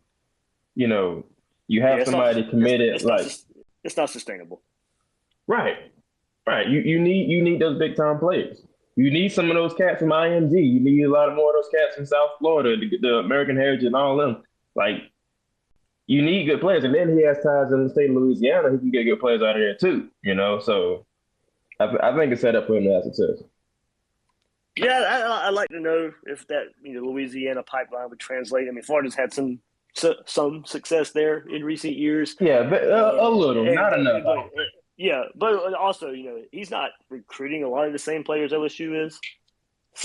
you have somebody committed, it's not sustainable. Right. You need those big time players. You need some of those cats from IMG. You need a lot more of those cats from South Florida, the American Heritage and all them. Like, you need good players. And then he has ties in the state of Louisiana. He can get good players out of there too, So I think it's set up for him to have success. Yeah, I'd like to know if that Louisiana pipeline would translate. I mean, Florida's had some some success there in recent years. Yeah, but a little, not enough. But also, he's not recruiting a lot of the same players LSU is.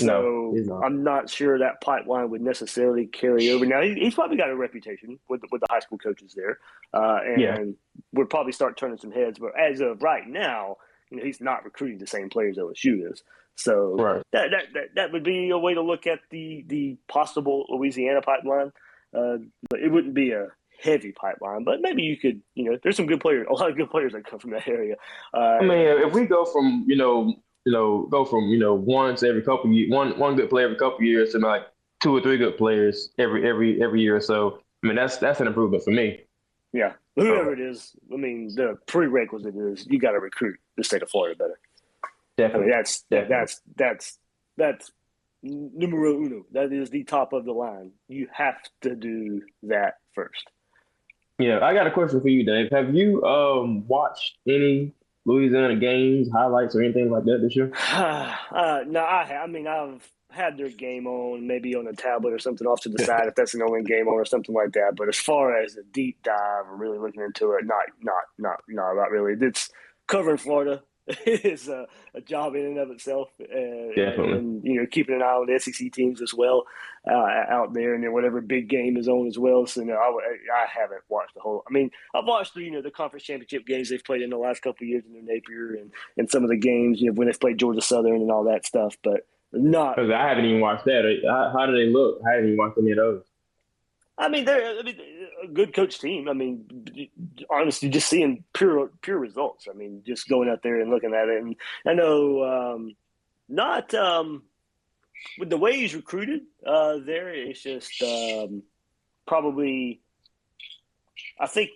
No, So I'm not sure that pipeline would necessarily carry over. Now, he's probably got a reputation with the high school coaches there, and would probably start turning some heads. But as of right now, he's not recruiting the same players LSU is. So that would be a way to look at the possible Louisiana pipeline. But it wouldn't be a heavy pipeline, but maybe you could, there's some good players, a lot of good players that come from that area. I mean, if we go from, once every couple years, one good player every couple years to like 2 or 3 good players every year or so. I mean, that's an improvement for me. Yeah, whoever it is, I mean, the prerequisite is you got to recruit the state of Florida better. Definitely, I mean, that's numero uno. That is the top of the line. You have to do that first. Yeah, I got a question for you, Dave. Have you watched any Louisiana games, highlights, or anything like that this year? No, I've had their game on, maybe on a tablet or something off to the side if that's an only game on or something like that. But as far as a deep dive or really looking into it, not really. It's covering Florida. Is a job in and of itself, and keeping an eye on the SEC teams as well out there, and then whatever big game is on as well. So I haven't watched the whole. I mean, I've watched the conference championship games they've played in the last couple of years in the Napier, and some of the games when they've played Georgia Southern and all that stuff, but not. Because I haven't even watched that. How do they look? I haven't even watched any of those. I mean, they're a good coach team. I mean, honestly, just seeing pure results. I mean, just going out there and looking at it. And I know not with the way he's recruited there, it's just probably I think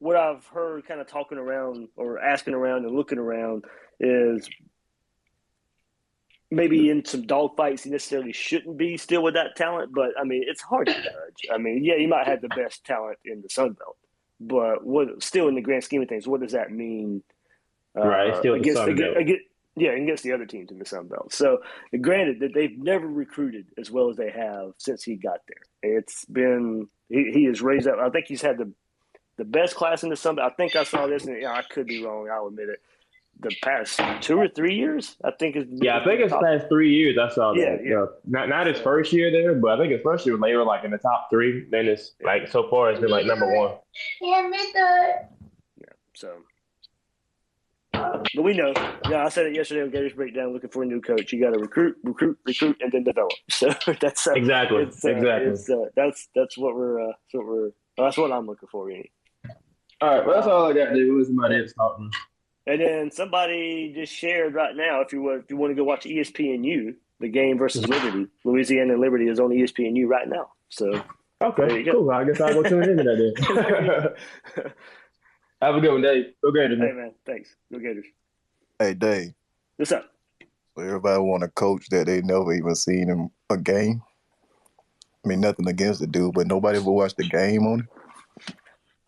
what I've heard kind of talking around or asking around and looking around is maybe in some dogfights he necessarily shouldn't be still with that talent, but I mean it's hard to judge. I mean, yeah, he might have the best talent in the Sun Belt, but still in the grand scheme of things, what does that mean? Right, still against the other teams in the Sun Belt. So, granted that they've never recruited as well as they have since he got there. It's been he has raised up. I think he's had the best class in the Sun Belt. I think I saw this, and I could be wrong. I'll admit it. The past 2 or 3 years, I think it's past 3 years. I saw that. Yeah. Not his first year there, but I think his first year they were like in the top 3. Then it's like so far it's been like number 1. Yeah. So, but we know. Yeah, I said it yesterday on Gators Breakdown. Looking for a new coach, you got to recruit, and then develop. So that's exactly. That's what I'm looking for. Really. All right, well, that's all I got to do. It was my dad's talking. And then somebody just shared right now, if you want to go watch ESPNU, the game versus Liberty, Louisiana and Liberty is on ESPNU right now. So okay, cool. I guess I'll go tune into that then. Have a good one, Dave. Go Gators. Hey man, thanks. Go Gators. Hey Dave. What's up? So everybody want a coach that they never even seen in a game. I mean, nothing against the dude, but nobody ever watched the game on it.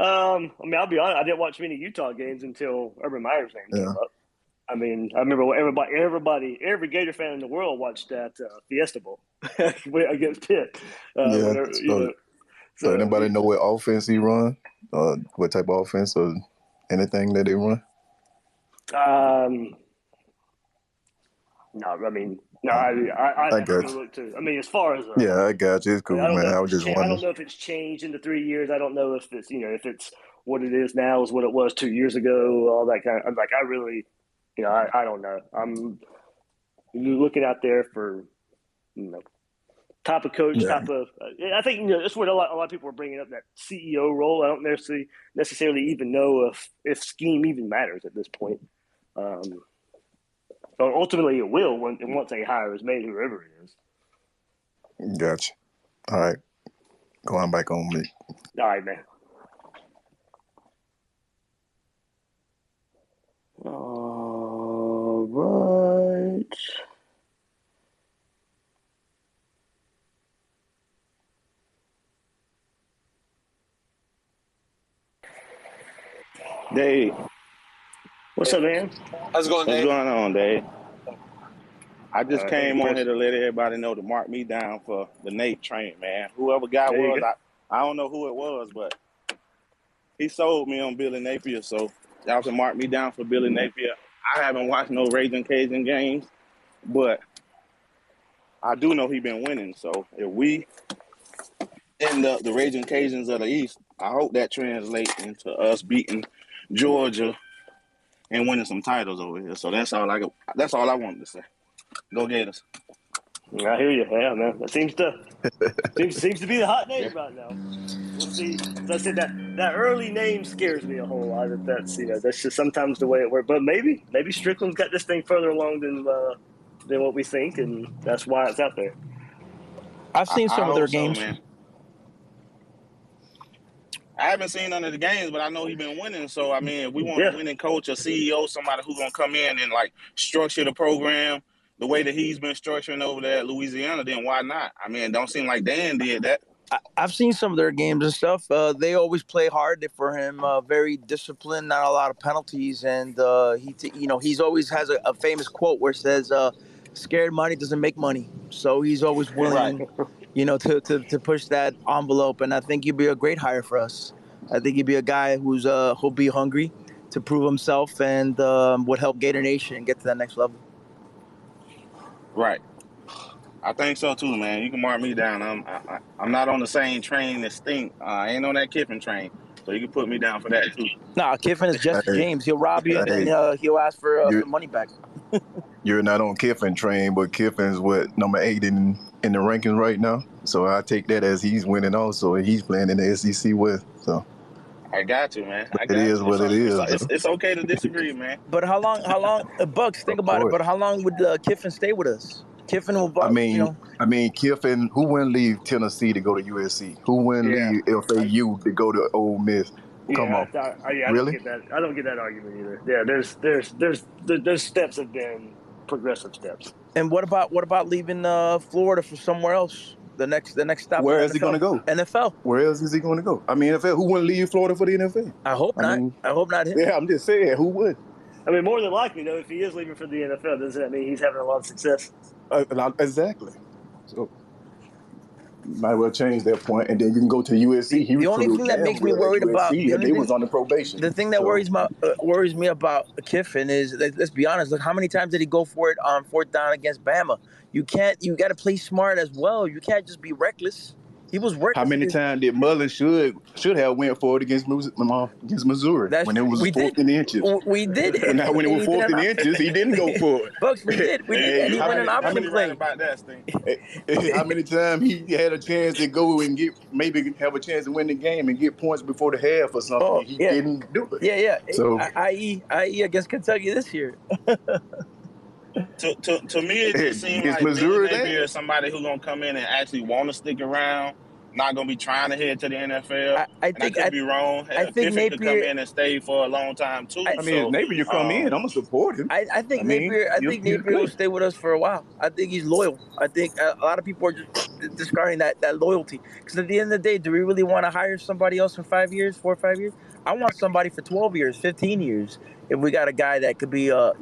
I mean, I'll be honest. I didn't watch many Utah games until Urban Meyer's name came up. I mean, I remember every Gator fan in the world watched that Fiesta Bowl against Pitt. So anybody know what offense he run? What type of offense or anything that they run? No, I mean, I got you. Look too. I mean, as far as I got you. It's cool, man. I was just wondering. I don't know if it's changed in the 3 years. I don't know if it's if it's what it is now is what it was 2 years ago. All that kind of. I'm like, I really, I don't know. I'm looking out there for type of coach, type of. I think that's what a lot of people are bringing up, that CEO role. I don't necessarily even know if scheme even matters at this point. Ultimately, it will once a hire is made, whoever it is. Gotcha. All right. Going back on me. All right, man. All right. Dave. What's up, man? What's going on, Dave? I just came on here to let everybody know to mark me down for the Nate train, man. Whoever guy was, I don't know who it was, but he sold me on Billy Napier, so y'all can mark me down for Billy Napier. I haven't watched no Ragin' Cajun games, but I do know he been winning. So if we end up the Ragin' Cajuns of the East, I hope that translates into us beating Georgia and winning some titles over here. So that's all I wanted to say. Go Gators. I hear you. Yeah, man. That seems to be the hot name right now. We'll see. As I said, that early name scares me a whole lot. That's just sometimes the way it works. But maybe Strickland's got this thing further along than what we think, and that's why it's out there. I've seen some of their games. Man. I haven't seen none of the games, but I know he's been winning. So I mean, if we want a winning coach, a CEO, somebody who's gonna come in and like structure the program the way that he's been structuring over there at Louisiana, then why not? I mean, it don't seem like Dan did that. I've seen some of their games and stuff. They always play hard for him. Very disciplined, not a lot of penalties, and he's always has a famous quote where it says, "Scared money doesn't make money." So he's always willing, to push that envelope. And I think he'd be a great hire for us. I think he'd be a guy who'll be hungry to prove himself and would help Gator Nation get to that next level. Right. I think so too, man. You can mark me down. I'm not on the same train as Stink. I ain't on that Kiffin train, so you can put me down for that too. Nah, Kiffin is just James. He'll rob you and he'll ask for some money back. You're not on Kiffin train, but Kiffin's number 8 in the rankings right now. So I take that as he's winning also, and he's playing in the SEC West. So I got you, man. It is what it is. It's okay to disagree, man. But how long, Bucks, think about it, but how long would Kiffin stay with us? Kiffin will, Kiffin, who wouldn't leave Tennessee to go to USC? Who wouldn't leave FAU to go to Ole Miss? Come on. I Really? don't get that argument either. Yeah, there's steps have been progressive steps. And what about leaving Florida for somewhere else? The next stop. Where is he going to go? NFL. Where else is he going to go? I mean, NFL. Who wouldn't leave Florida for the NFL? I hope not. I hope not him. Yeah, I'm just saying, who would? I mean, more than likely, though, if he is leaving for the NFL, doesn't that mean he's having a lot of success? Exactly. So might well change that point, and then you can go to USC. The only thing that makes me worried about he was on the probation. The thing that worries me about Kiffin is, let's be honest. Look, how many times did he go for it on 4th down against Bama? You got to play smart as well. You can't just be reckless. He was working. How many times did Mullen should have went for it against Missouri when it was 4th and inches? We did. And now when it was 4th and inches, he didn't go for it. Bucks, we did. And he went an option play. About that, Stink? How many times he had a chance to go and maybe have a chance to win the game and get points before the half or something? He didn't do it. Yeah. So, i.e. against Kentucky this year. To me, it just seems like Billy Napier is somebody who's gonna come in and actually want to stick around. Not gonna be trying to head to the NFL. I could be wrong. I think Napier could come in and stay for a long time too. If Napier come in, I'm gonna support him. I think Napier will stay with us for a while. I think he's loyal. I think a lot of people are just discarding that loyalty. Because at the end of the day, do we really want to hire somebody else for 4 or 5 years? I want somebody for 12 years, 15 years. If we got a guy that could be a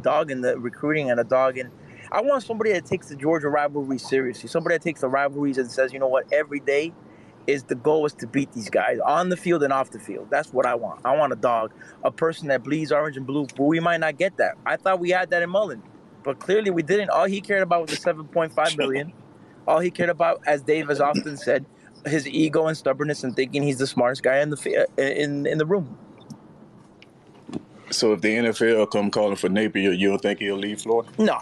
dog in the recruiting and a dog in. I want somebody that takes the Georgia rivalry seriously. Somebody that takes the rivalries and says, you know what, every day the goal is to beat these guys on the field and off the field. That's what I want. I want a dog, a person that bleeds orange and blue. But we might not get that. I thought we had that in Mullen, but clearly we didn't. All he cared about was the $7.5 million. All he cared about, as Dave has often said, his ego and stubbornness and thinking he's the smartest guy in the room. So if the NFL come calling for Napier, you don't think he'll leave Florida? No.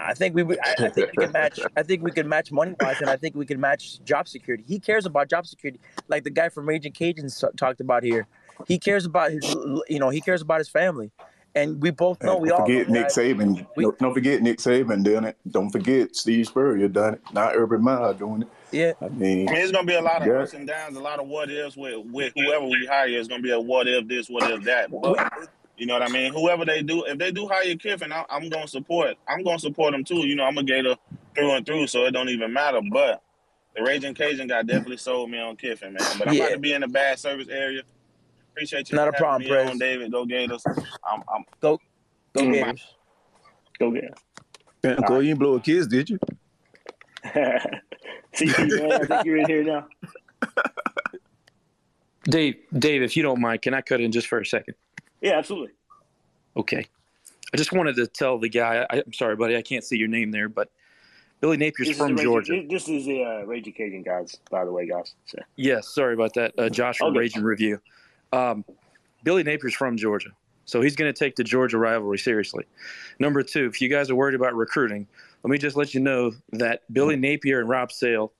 I think we can match. I think we can match money wise, and I think we can match job security. He cares about job security, like the guy from Ragin' Cajuns talked about here. He cares about he cares about his family, and we both know. Don't forget Nick Saban. Don't forget Nick Saban doing it. Don't forget Steve Spurrier done it. Not Urban Meyer doing it. Yeah, I mean, it's gonna be a lot of ups and downs, a lot of what ifs with whoever we hire. It's gonna be a what if this, what if that. But you know what I mean? Whoever they do, if they do hire Kiffin, I'm gonna support. I'm gonna support them too. You know, I'm a Gator through and through, so it don't even matter. But the Ragin' Cajun guy definitely sold me on Kiffin, man. But I'm about to be in the bad service area. Appreciate you. Not a problem, Prez. On, David. Go Gators. Go Gators. Go Gators. Go, you didn't blow a kiss, did you? See, man, I think you're in here now. Dave, if you don't mind, can I cut in just for a second? Yeah, absolutely. Okay. I just wanted to tell the guy, I'm sorry, buddy, I can't see your name there, but Billy Napier's from Georgia. This is the Ragin Cajun guys, by the way, guys. So. Yes, sorry about that. Josh from Ragin Review. Billy Napier's from Georgia, so he's going to take the Georgia rivalry seriously. Number two, if you guys are worried about recruiting, let me just let you know that Billy Napier and Rob Sale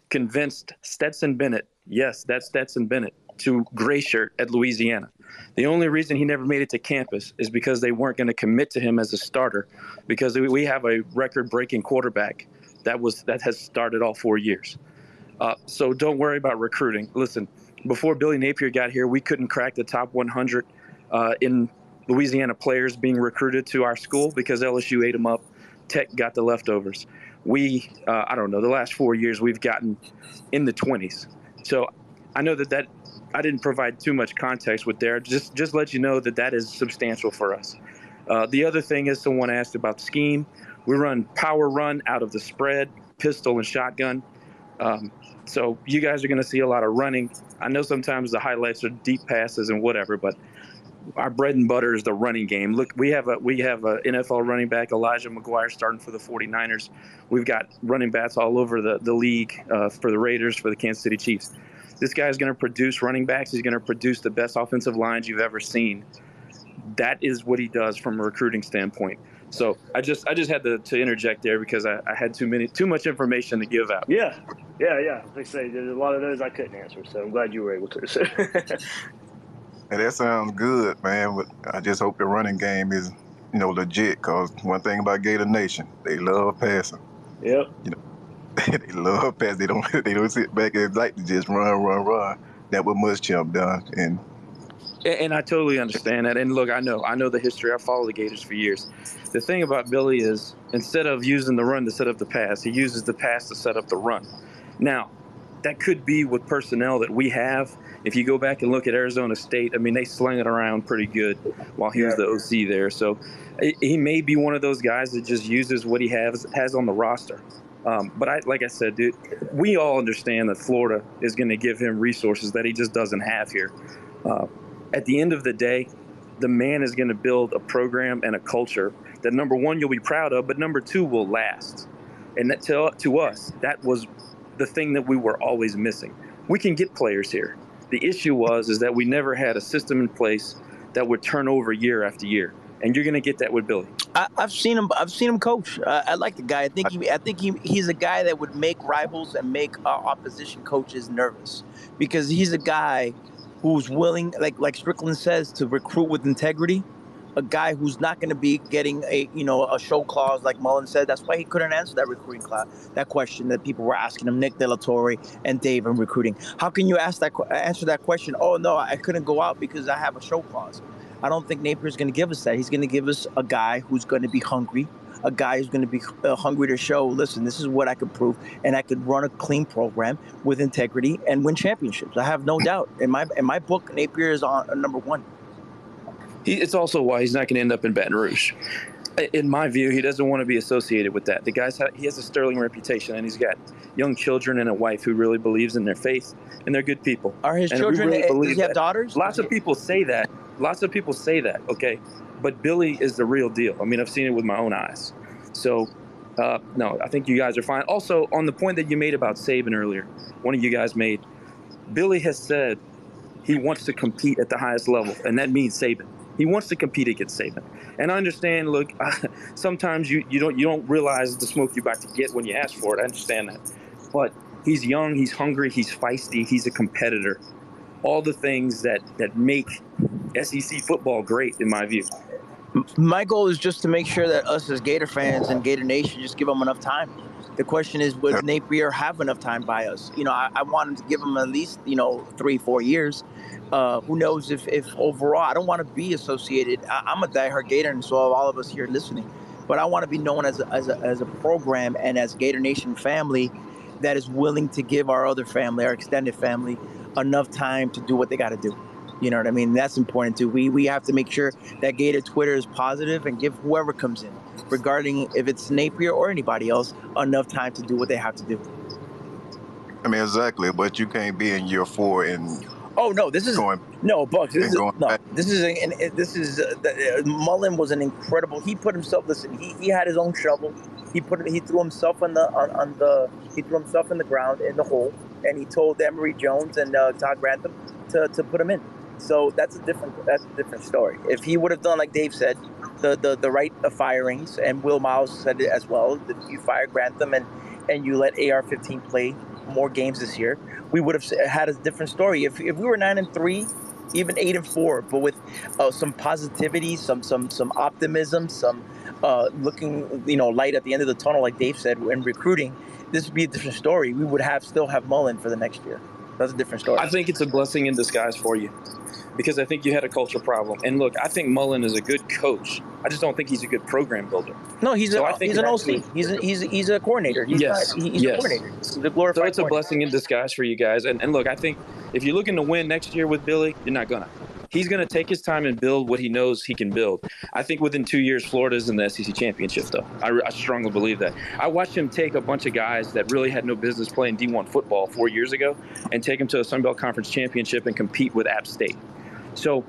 convinced Stetson Bennett, yes, that's Stetson Bennett, to gray shirt at Louisiana. The only reason he never made it to campus is because they weren't going to commit to him as a starter, because we have a record-breaking quarterback that has started all 4 years. So don't worry about recruiting. Listen, before Billy Napier got here, we couldn't crack the top 100 in Louisiana players being recruited to our school because LSU ate them up. Tech got the leftovers. I don't know, the last 4 years we've gotten in the 20s. So I know that I didn't provide too much context with there. Just let you know that is substantial for us. The other thing is, someone asked about the scheme. We run power run out of the spread, pistol and shotgun. So you guys are going to see a lot of running. I know sometimes the highlights are deep passes and whatever, but our bread and butter is the running game. Look, we have a NFL running back, Elijah McGuire, starting for the 49ers. We've got running backs all over the league for the Raiders, for the Kansas City Chiefs. This guy's going to produce running backs. He's going to produce the best offensive lines you've ever seen. That is what he does from a recruiting standpoint. So I just had to interject there because I had too much information to give out. Yeah. Like I say, there's a lot of those I couldn't answer, so I'm glad you were able to. So. Hey, that sounds good, man. But I just hope the running game is, legit. Cause one thing about Gator Nation, they love passing. Yep. They love passing. They don't sit back and like to just run. That's what Muschamp done. And I totally understand that. And look, I know the history. I followed the Gators for years. The thing about Billy is, instead of using the run to set up the pass, he uses the pass to set up the run. Now, that could be with personnel that we have. If you go back and look at Arizona State, I mean, they sling it around pretty good while he was the OC there. So he may be one of those guys that just uses what he has on the roster. But like I said, dude, we all understand that Florida is going to give him resources that he just doesn't have here. At the end of the day, the man is going to build a program and a culture that, number one, you'll be proud of, but number two, will last. And that to us, that was the thing that we were always missing. We can get players here. The issue is that we never had a system in place that would turn over year after year. And you're going to get that with Billy. I've seen him coach. I like the guy. I think he's a guy that would make rivals and make opposition coaches nervous, because he's a guy who's willing, like Strickland says, to recruit with integrity. A guy who's not going to be getting a show clause like Mullen said. That's why he couldn't answer that recruiting class, that question that people were asking him, Nick De La Torre and Dave, in recruiting. How can you answer that question? Oh no, I couldn't go out because I have a show clause. I don't think Napier's going to give us that. He's going to give us a guy who's going to be hungry, a guy who's going to be hungry to show, listen, this is what I could prove, and I could run a clean program with integrity and win championships. I have no doubt. In my book, Napier is on number one. It's also why he's not going to end up in Baton Rouge. In my view, he doesn't want to be associated with that. The guy's he has a sterling reputation, and he's got young children and a wife who really believes in their faith, and they're good people. Are his children? Really does he have daughters? Lots of people say that. Okay, but Billy is the real deal. I mean, I've seen it with my own eyes. So, no, I think you guys are fine. Also, on the point that you made about Saban earlier, one of you guys made, Billy has said he wants to compete at the highest level, and that means Saban. He wants to compete against Saban. And I understand, look, sometimes you don't realize the smoke you're about to get when you ask for it. I understand that. But he's young, he's hungry, he's feisty, he's a competitor. All the things that make SEC football great, in my view. My goal is just to make sure that us as Gator fans and Gator Nation just give him enough time. The question is, would Napier have enough time by us? I want him to give him at least, 3-4 years. Who knows if overall, I don't want to be associated. I'm a diehard Gator, and so all of us here listening. But I want to be known as a program and as Gator Nation family that is willing to give our other family, our extended family, enough time to do what they got to do. You know what I mean? That's important too. We have to make sure that Gator Twitter is positive and give whoever comes in, regarding if it's Napier or anybody else, enough time to do what they have to do. I mean, exactly. But you can't be in year 4 and Oh no, this is Going, Bucks. This and is going no. back. This is Mullen was an incredible. He put himself. Listen, he had his own shovel. He threw himself on the ground in the hole, and he told Emory Jones and Todd Grantham to put him in. So that's a different story. If he would have done like Dave said, the right firings, and Will Miles said it as well. That you fire Grantham and you let AR-15 play more games this year, we would have had a different story. If we were 9-3, even 8-4, but with some positivity, some optimism, some looking light at the end of the tunnel, like Dave said, in recruiting, this would be a different story. We would still have Mullen for the next year. That's a different story. I think it's a blessing in disguise for you, because I think you had a culture problem. And look, I think Mullen is a good coach. I just don't think he's a good program builder. No, he's an OC. He's a coordinator. He's a coordinator. He's a glorified. So it's a blessing in disguise for you guys. And look, I think if you're looking to win next year with Billy, you're not gonna. He's going to take his time and build what he knows he can build. I think within 2 years, Florida's in the SEC championship, though. I strongly believe that. I watched him take a bunch of guys that really had no business playing D1 football 4 years ago and take them to a Sun Belt Conference championship and compete with App State. So,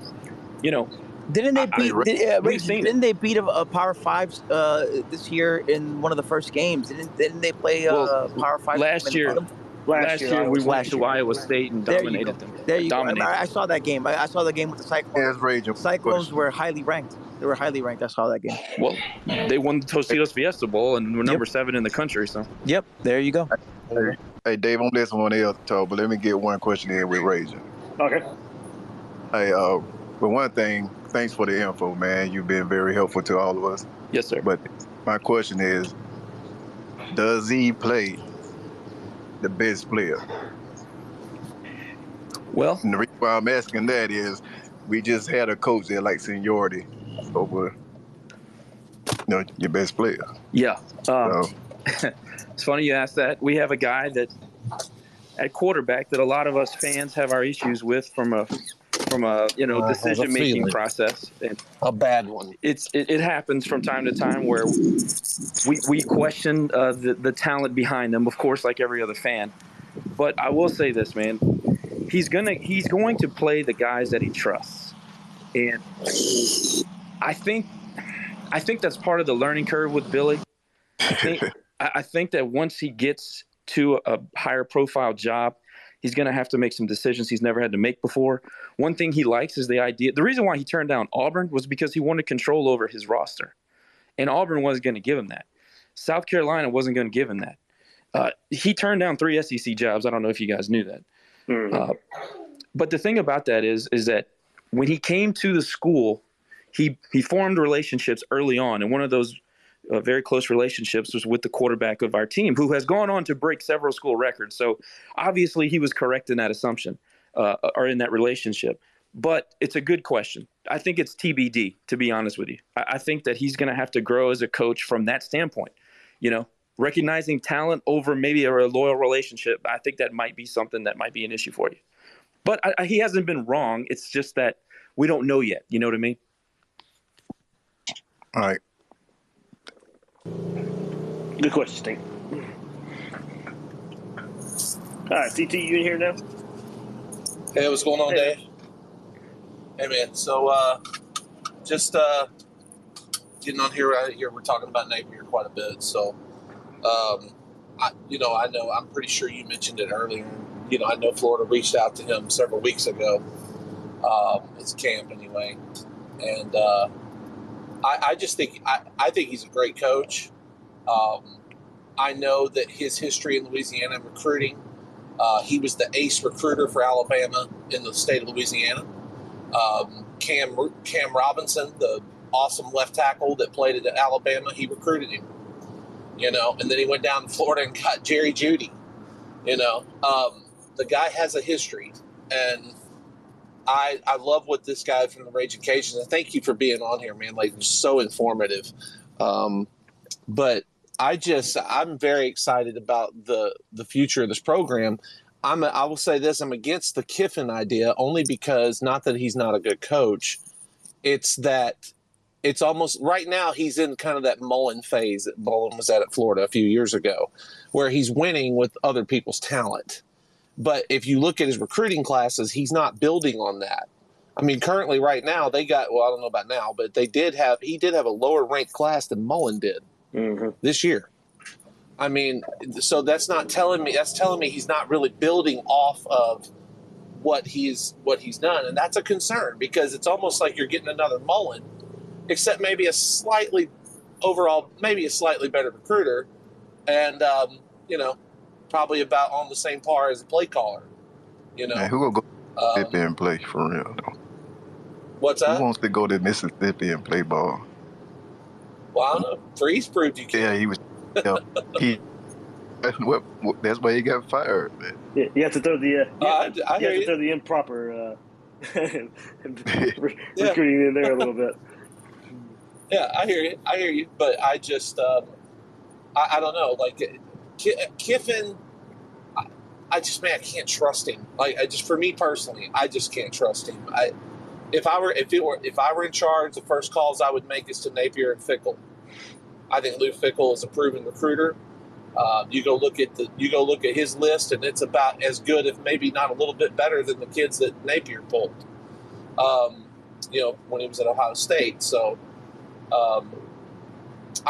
didn't they beat a Power 5 this year in one of the first games? Didn't they play Power 5 last year? Last year we went to Iowa State and dominated them. There you go. I saw that game. I saw the game with the Cyclones. Cyclones were highly ranked. They were highly ranked. I saw that game. Well, they won the Tostitos Fiesta Bowl and were number 7 in the country. So. Yep. There you go. Hey, Dave, I'm listening to one else talk, but let me get one question in with Ragin. Okay. Hey, for one thing, thanks for the info, man. You've been very helpful to all of us. Yes, sir. But my question is, does he play the best player? Well, and the reason why I'm asking that is we just had a coach that likes seniority over your best player. Yeah. It's funny you asked that. We have a guy that at quarterback that a lot of us fans have our issues with from a decision-making process. And a bad one. It happens from time to time where we question the talent behind them, of course, like every other fan. But I will say this, man. He's going to play the guys that he trusts. And I think that's part of the learning curve with Billy. I think that once he gets to a higher profile job, he's going to have to make some decisions he's never had to make before. One thing he likes is the idea. The reason why he turned down Auburn was because he wanted control over his roster. And Auburn wasn't going to give him that. South Carolina wasn't going to give him that. He turned down 3 SEC jobs. I don't know if you guys knew that. Mm-hmm. But the thing about that is that when he came to the school, he formed relationships early on. And one of those very close relationships was with the quarterback of our team, who has gone on to break several school records. So obviously he was correct in that assumption or in that relationship. But it's a good question. I think it's TBD, to be honest with you. I think that he's going to have to grow as a coach from that standpoint. Recognizing talent over maybe a loyal relationship, I think that might be something that might be an issue for you. But he hasn't been wrong. It's just that we don't know yet. You know what I mean? All right. Good question, Steve. All right, CT, you in here now? Hey, what's going on, Dave? Hey, man. So, just getting on here. We're talking about Napier quite a bit. So, I know. I'm pretty sure you mentioned it earlier. I know Florida reached out to him several weeks ago. It's camp anyway, and I just think I think he's a great coach. I know that his history in Louisiana recruiting, he was the ace recruiter for Alabama in the state of Louisiana. Cam Robinson, the awesome left tackle that played at Alabama, he recruited him, and then he went down to Florida and got Jerry Jeudy, the guy has a history, and I love what this guy from the Ragin' Cajuns, and thank you for being on here, man, so informative. But I'm very excited about the future of this program. I will say this, I'm against the Kiffin idea only because, not that he's not a good coach, it's that it's almost right now he's in kind of that Mullen phase that Mullen was at Florida a few years ago, where he's winning with other people's talent. But if you look at his recruiting classes, he's not building on that. I mean, currently right now they got, well, I don't know about now, but he did have a lower ranked class than Mullen did this year. I mean, so that's telling me he's not really building off of what he's done. And that's a concern, because it's almost like you're getting another Mullen, except maybe a slightly better recruiter. And, probably about on the same par as a play caller. Man, who will go to Mississippi and play for real, though? What's that? Who wants to go to Mississippi and play ball? Well, I don't know. Freeze proved you can. Yeah, he was. That's why he got fired, man. Yeah, you have to throw the. Throw the improper recruiting in there a little bit. Yeah, I hear you. But I just, I don't know. Like Kiffin, I can't trust him. For me personally, I just can't trust him. If I were in charge, the first calls I would make is to Napier and Fickle. I think Lou Fickle is a proven recruiter. You go look at his list, and it's about as good, if maybe not a little bit better, than the kids that Napier pulled. When he was at Ohio State. So, I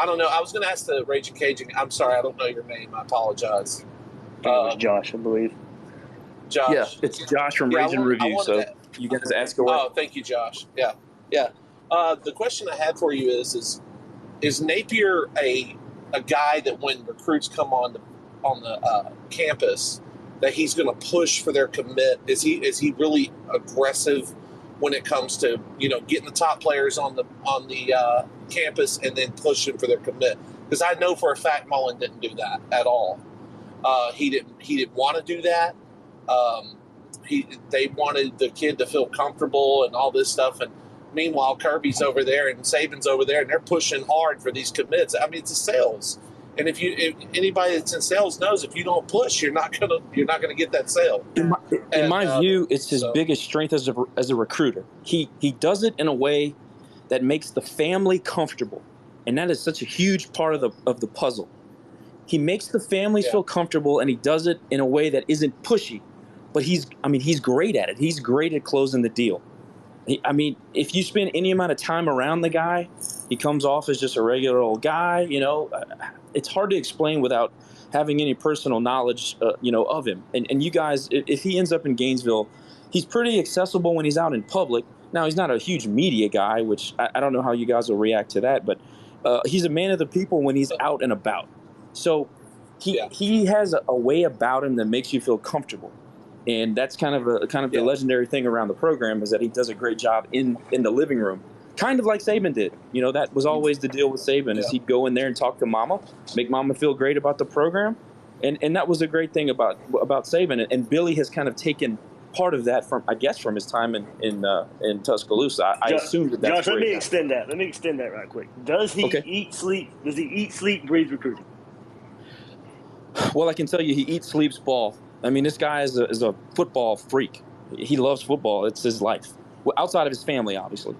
don't know. I was going to ask the Ragin Cajun. I'm sorry, I don't know your name. I apologize. It was Josh, I believe. Josh. Yeah, it's Josh from Ragin Review. So you guys ask away. Oh, thank you, Josh. Yeah. The question I had for you is Napier a guy that when recruits come on the campus, that he's going to push for their commit? Is he really aggressive when it comes to getting the top players on the campus and then pushing for their commit? Because I know for a fact Mullen didn't do that at all. He didn't want to do that. They wanted the kid to feel comfortable and all this stuff. And meanwhile, Kirby's over there and Saban's over there, and they're pushing hard for these commits. I mean, it's a sales. And if anybody that's in sales knows, if you don't push, you're not gonna get that sale. In my view, it's his biggest strength as a recruiter. He does it in a way that makes the family comfortable, and that is such a huge part of the puzzle. He makes the families feel comfortable, and he does it in a way that isn't pushy, but he's great at it. He's great at closing the deal. If you spend any amount of time around the guy, he comes off as just a regular old guy. It's hard to explain without having any personal knowledge, of him. And you guys, if he ends up in Gainesville, he's pretty accessible when he's out in public. Now, he's not a huge media guy, which I don't know how you guys will react to that, but he's a man of the people when he's out and about. So he has a way about him that makes you feel comfortable. And that's kind of the legendary thing around the program, is that he does a great job in the living room, kind of like Saban did. That was always the deal with Saban, is he'd go in there and talk to Mama, make Mama feel great about the program, and that was a great thing about Saban. And Billy has kind of taken part of that from his time in Tuscaloosa. I assume that's Josh, let me extend that. Let me extend that right quick. Does he eat, sleep? Does he eat, sleep, breathe recruiting? Well, I can tell you, he eats, sleeps ball. This guy is a football freak. He loves football. It's his life. Well, outside of his family, obviously.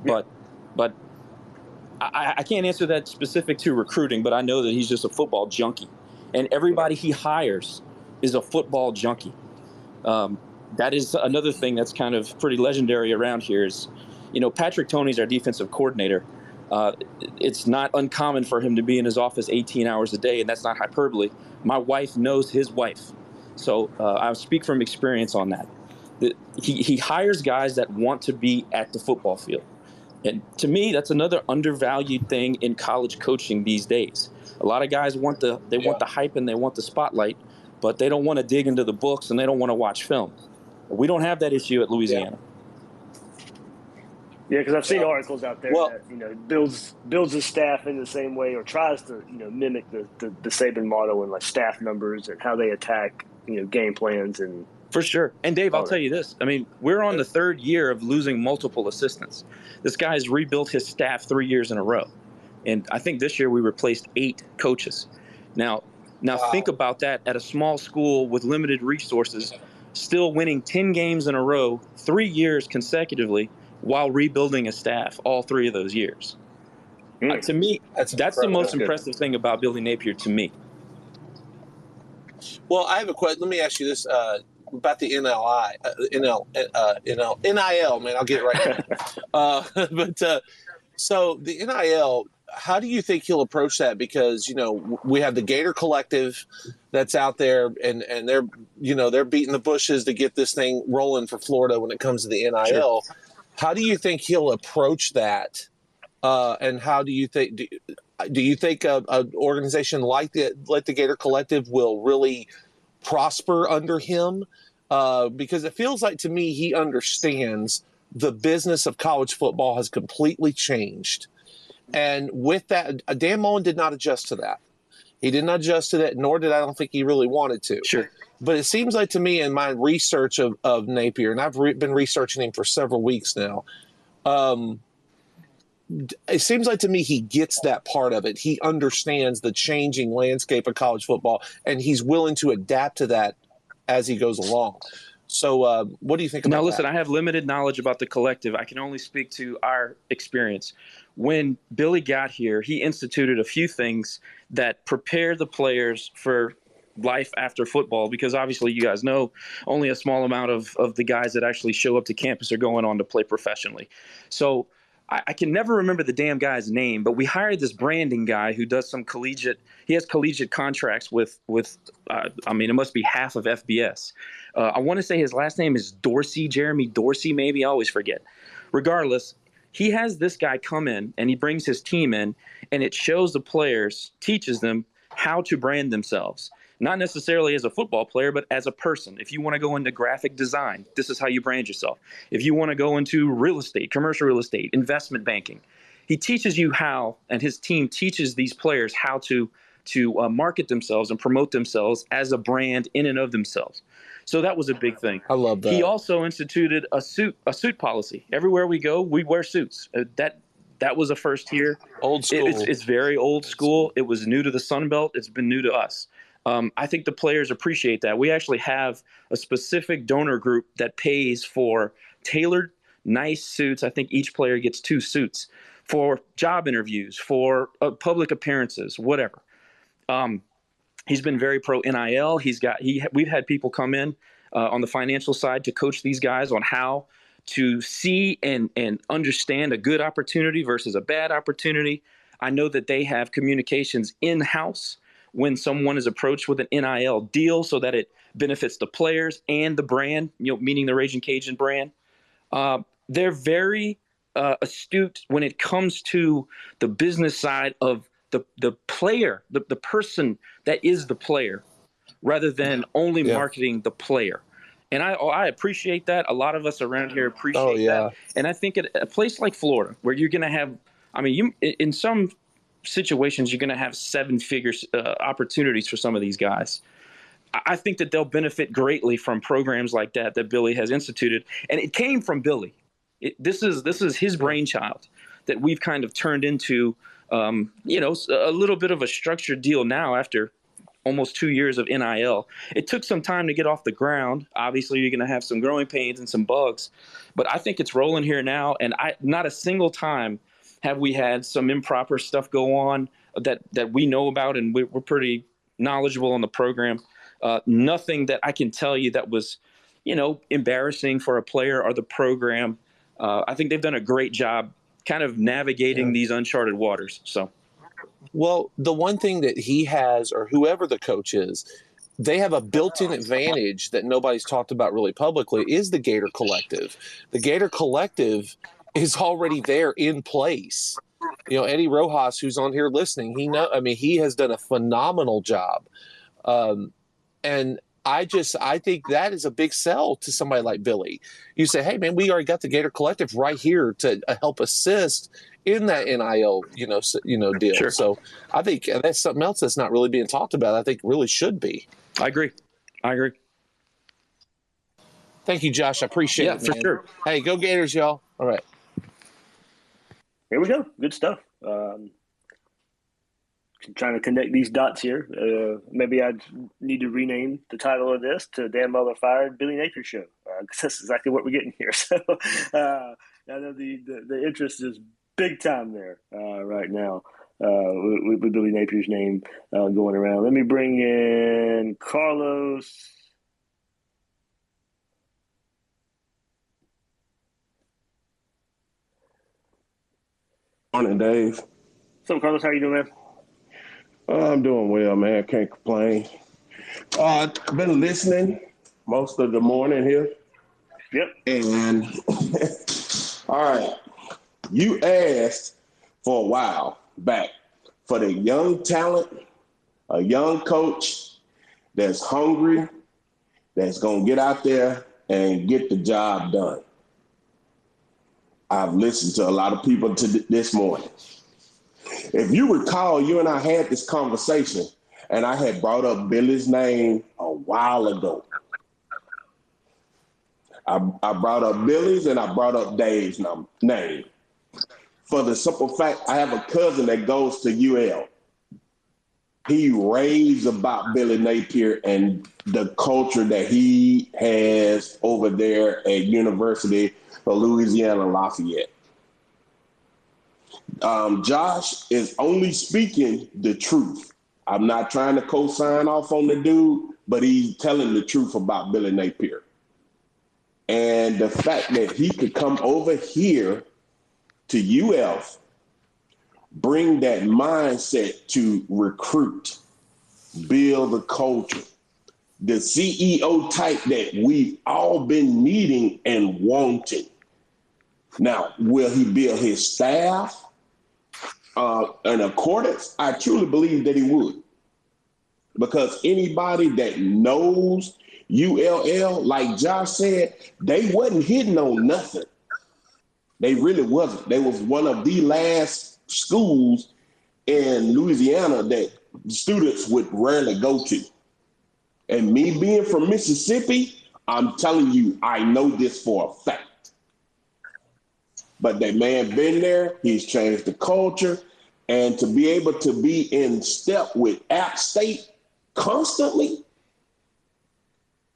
Yeah. But I can't answer that specific to recruiting, but I know that he's just a football junkie. And everybody he hires is a football junkie. That is another thing that's kind of pretty legendary around here is, Patrick Toney's our defensive coordinator. It's not uncommon for him to be in his office 18 hours a day, and that's not hyperbole. My wife knows his wife. So I speak from experience on that. He hires guys that want to be at the football field. And to me, that's another undervalued thing in college coaching these days. A lot of guys want the hype and they want the spotlight, but they don't want to dig into the books and they don't want to watch film. We don't have that issue at Louisiana. Yeah, because I've seen articles out there that builds his staff in the same way, or tries to mimic the Saban model and like staff numbers and how they attack game plans. And for sure. And Dave, I'll tell you this. We're on the third year of losing multiple assistants. This guy has rebuilt his staff 3 years in a row, and I think this year we replaced 8 coaches. Now think about that at a small school with limited resources, still winning 10 games in a row, 3 years consecutively, while rebuilding a staff all 3 of those years. To me, that's the most impressive thing about Billy Napier to me. Well, I have a question. Let me ask you this about the NIL, man. I'll get it right now. So the NIL, how do you think he'll approach that? Because, we have the Gator Collective that's out there, and they're beating the bushes to get this thing rolling for Florida when it comes to the NIL. Sure. How do you think he'll approach that? And how do you think? Do you think an organization like the Gator Collective will really prosper under him? Because it feels like to me he understands the business of college football has completely changed. And with that, Dan Mullen did not adjust to that. He did not adjust to that, nor did I don't think he really wanted to. Sure. But it seems like to me in my research of Napier, and I've been researching him for several weeks now, it seems like to me he gets that part of it. He understands the changing landscape of college football, and he's willing to adapt to that as he goes along. So what do you think about that? Now, listen, I have limited knowledge about the collective. I can only speak to our experience. When Billy got here, he instituted a few things that prepare the players for life after football, because obviously you guys know only a small amount of the guys that actually show up to campus are going on to play professionally. So I can never remember the damn guy's name, but we hired this branding guy who does some he has collegiate contracts with it must be half of FBS. I want to say his last name is Dorsey, Jeremy Dorsey, maybe. I always forget. Regardless, he has this guy come in and he brings his team in, and it shows the players, teaches them how to brand themselves. Not necessarily as a football player, but as a person. If you want to go into graphic design, this is how you brand yourself. If you want to go into real estate, commercial real estate, investment banking, he teaches you how, and his team teaches these players how to market themselves and promote themselves as a brand in and of themselves. So that was a big thing. I love that. He also instituted a suit policy. Everywhere we go, we wear suits. That was a first here. Old school. It's very old school. It was new to the Sun Belt. It's been new to us. I think the players appreciate that. We actually have a specific donor group that pays for tailored, nice suits. I think each player gets 2 suits for job interviews, for public appearances, whatever. He's been very pro NIL. We've had people come in on the financial side to coach these guys on how to see and understand a good opportunity versus a bad opportunity. I know that they have communications in-house when someone is approached with an NIL deal so that it benefits the players and the brand, meaning the Ragin' Cajun brand. They're very astute when it comes to the business side of the player, the person that is the player, rather than only marketing the player. And I appreciate that. A lot of us around here appreciate that. And I think at a place like Florida, where you're going to have, in some situations, you're going to have 7-figure opportunities for some of these guys. I think that they'll benefit greatly from programs like that Billy has instituted. And it came from Billy. This is his brainchild that we've kind of turned into, a little bit of a structured deal now after almost 2 years of NIL. It took some time to get off the ground. Obviously, you're going to have some growing pains and some bugs, but I think it's rolling here now. And not a single time have we had some improper stuff go on that we know about, and we're pretty knowledgeable on the program. Nothing that I can tell you that was, embarrassing for a player or the program. I think they've done a great job kind of navigating these uncharted waters. So, well, the one thing that he has, or whoever the coach is, they have a built-in advantage that nobody's talked about really publicly, is the Gator Collective. The Gator Collective is already there in place. Eddie Rojas, who's on here listening, he has done a phenomenal job. And I think that is a big sell to somebody like Billy. You say, hey man, we already got the Gator Collective right here to help assist in that NIL, deal. Sure. So I think that's something else that's not really being talked about. I think really should be. I agree. Thank you, Josh. I appreciate it, man. For sure. Hey, go Gators, y'all. All right. Here we go. Good stuff. Trying to connect these dots here. Maybe I need to rename the title of this to Dan Mullen Fired Billy Napier Show, because that's exactly what we're getting here. So I know the interest is big time there right now. with Billy Napier's name going around. Let me bring in Carlos. Morning, Dave. What's up, Carlos? How you doing, man? I'm doing well, man. Can't complain. I've been listening most of the morning here. Yep. And all right, you asked for a while back for the young talent, a young coach that's hungry, that's going to get out there and get the job done. I've listened to a lot of people this morning. If you recall, you and I had this conversation, and I had brought up Billy's name a while ago. I brought up Billy's and I brought up Dave's name. For the simple fact, I have a cousin that goes to UL. He raves about Billy Napier and the culture that he has over there at University of Louisiana Lafayette. Josh is only speaking the truth. I'm not trying to co-sign off on the dude, but he's telling the truth about Billy Napier. And the fact that he could come over here to UF, bring that mindset to recruit, build a culture, the CEO type that we've all been needing and wanting. Now, will he build his staff in accordance? I truly believe that he would. Because anybody that knows ULL, like Josh said, they wasn't hitting on nothing. They really wasn't. They was one of the last schools in Louisiana that students would rarely go to. And me being from Mississippi, I'm telling you, I know this for a fact. But that man been there, he's changed the culture, and to be able to be in step with App State constantly,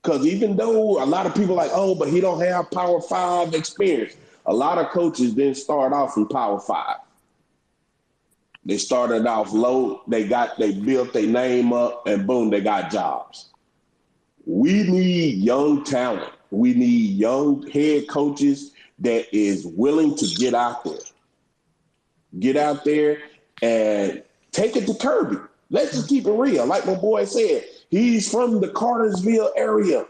because even though a lot of people are like, oh, but he don't have Power 5 experience, a lot of coaches didn't start off in Power 5. They started off low, they built their name up, and boom, they got jobs. We need young talent. We need young head coaches that is willing to get out there. Get out there and take it to Kirby. Let's just keep it real. Like my boy said, he's from the Cartersville area.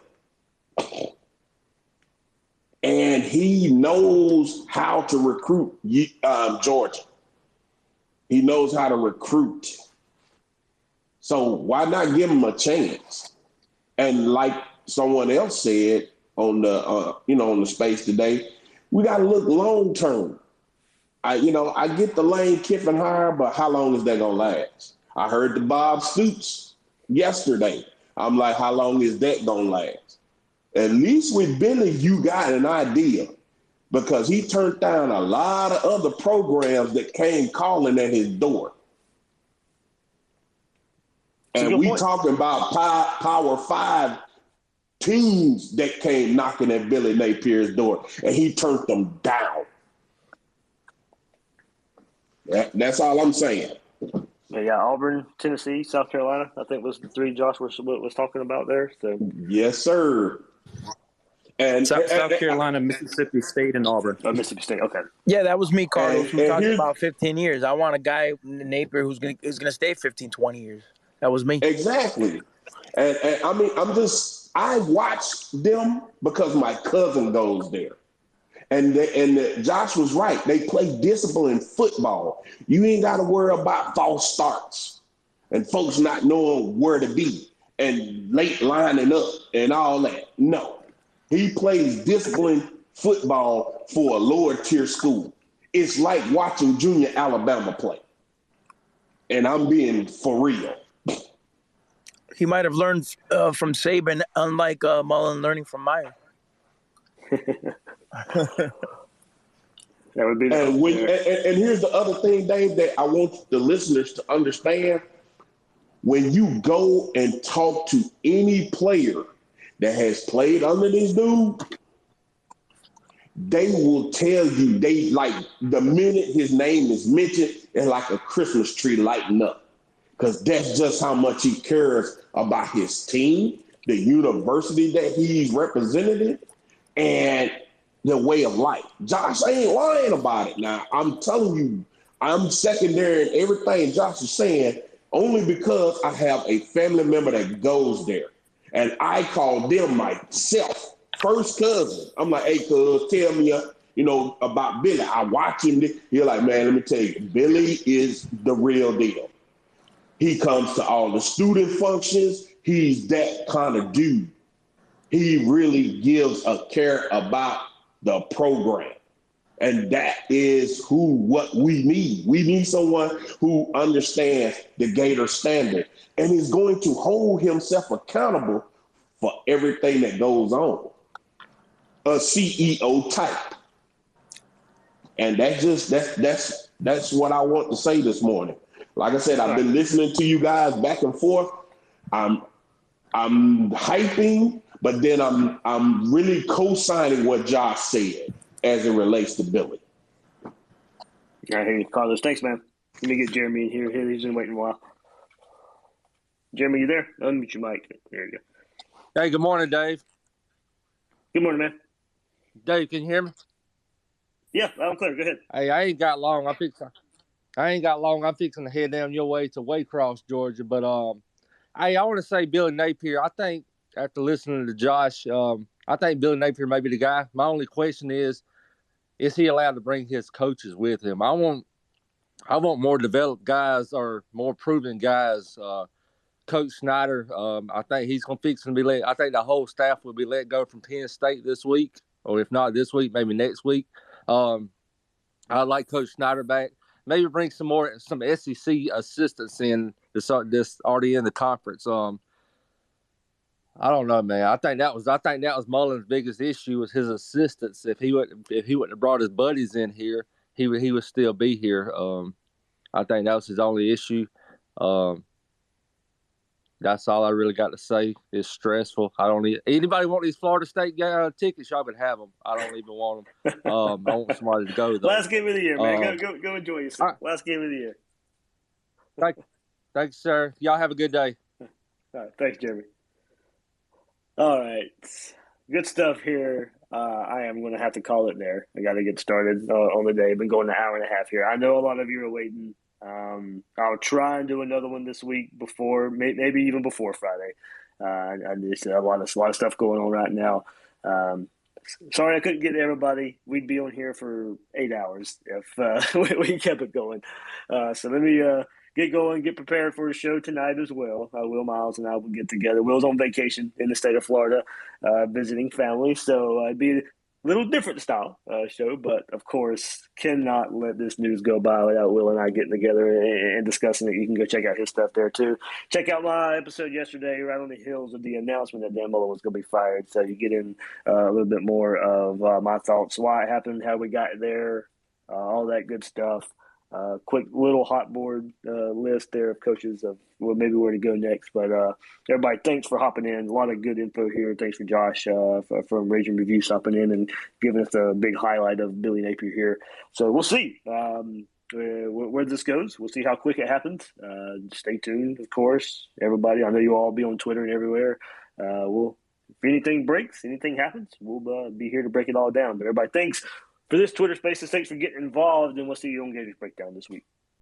And he knows how to recruit Georgia. He knows how to recruit. So why not give him a chance? And like someone else said on the on the space today, we got to look long term. I get the Lane Kiffin hire, but how long is that gonna last? I heard the Bob Stoops yesterday. I'm like, how long is that gonna last? At least with Billy, you got an idea, because he turned down a lot of other programs that came calling at his door. And we talking about Power 5 teams that came knocking at Billy Napier's door, and he turned them down. That's all I'm saying. Yeah, Auburn, Tennessee, South Carolina, I think was the three Josh was talking about there. So yes, sir. And South Carolina, Mississippi State, and Auburn. Oh, Mississippi State, okay. Yeah, that was me, Carlos. We talked about 15 years. I want a guy, Napier, who's gonna stay 15, 20 years. That was me. Exactly. And I mean, I watch them because my cousin goes there. And Josh was right. They play disciplined football. You ain't got to worry about false starts and folks not knowing where to be and late lining up and all that. No. He plays disciplined football for a lower tier school. It's like watching junior Alabama play. And I'm being for real. He might have learned from Saban, unlike Mullen learning from Meyer. That would be and here's the other thing, Dave, that I want the listeners to understand. When you go and talk to any player that has played under this dude, they will tell you, they like the minute his name is mentioned, is like a Christmas tree lighting up, because that's just how much he cares about his team, the university that he's represented, and the way of life. Josh ain't lying about it. Now, I'm telling you, I'm secondary in everything Josh is saying, only because I have a family member that goes there. And I call them myself, first cousin. I'm like, hey, cuz, tell me, about Billy. I watch him. He's like, man, let me tell you, Billy is the real deal. He comes to all the student functions. He's that kind of dude. He really gives a care about the program. And that is what we need. We need someone who understands the Gator standard and is going to hold himself accountable for everything that goes on. A CEO type. And that's what I want to say this morning. Like I said, I've been listening to you guys back and forth. I'm hyping, but then I'm really co-signing what Josh said as it relates to Billy. All right, hey, Carlos, thanks, man. Let me get Jeremy in here. He's been waiting a while. Jeremy, you there? Unmute your mic. There you go. Hey, good morning, Dave. Good morning, man. Dave, can you hear me? Yeah, I'm clear. Go ahead. Hey, I ain't got long. I'm fixing to head down your way to Waycross, Georgia. But hey, I want to say Billy Napier. I think after listening to Josh, I think Billy Napier may be the guy. My only question is he allowed to bring his coaches with him? I want more developed guys or more proven guys. Coach Snyder, I think he's going to fix and be let. I think the whole staff will be let go from Penn State this week, or if not this week, maybe next week. I'd like Coach Snyder back. Maybe bring some SEC assistants in this already in the conference. I don't know, man. I think that was Mullen's biggest issue was his assistants. If he wouldn't have brought his buddies in here, he would still be here. I think that was his only issue. That's all I really got to say. It's stressful. I don't need anybody want these Florida State tickets. Y'all can have them. I don't even want them. I want somebody to go though. Last game of the year, man. Go enjoy yourself. Right. Last game of the year. Thanks, sir. Y'all have a good day. All right. Thanks, Jeremy. All right. Good stuff here. I am going to have to call it there. I got to get started on the day. I've been going an hour and a half here. I know a lot of you are waiting. I'll try and do another one this week before, maybe even before Friday. I just a lot of stuff going on right now. Sorry I couldn't get to everybody. We'd be on here for 8 hours if we kept it going. So let me get going, get prepared for a show tonight as well. Will Miles and I will get together. Will's on vacation in the state of Florida, visiting family, so it'd be a little different style show, but of course cannot let this news go by without Will and I getting together and discussing it. You can go check out his stuff there too. Check out my episode yesterday, right on the heels of the announcement that Dan Mullen was going to be fired. So you get in a little bit more of my thoughts, why it happened, how we got there, all that good stuff. Quick little hot board list there of coaches of maybe where to go next. But everybody, thanks for hopping in. A lot of good info here. Thanks for Josh from Ragin Review stopping in and giving us a big highlight of Billy Napier here. So we'll see where this goes. We'll see how quick it happens. Stay tuned, of course. Everybody, I know you all be on Twitter and everywhere. If anything breaks, anything happens, we'll be here to break it all down. But everybody, thanks for this Twitter Spaces. Thanks for getting involved, and we'll see you on Gators Breakdown this week.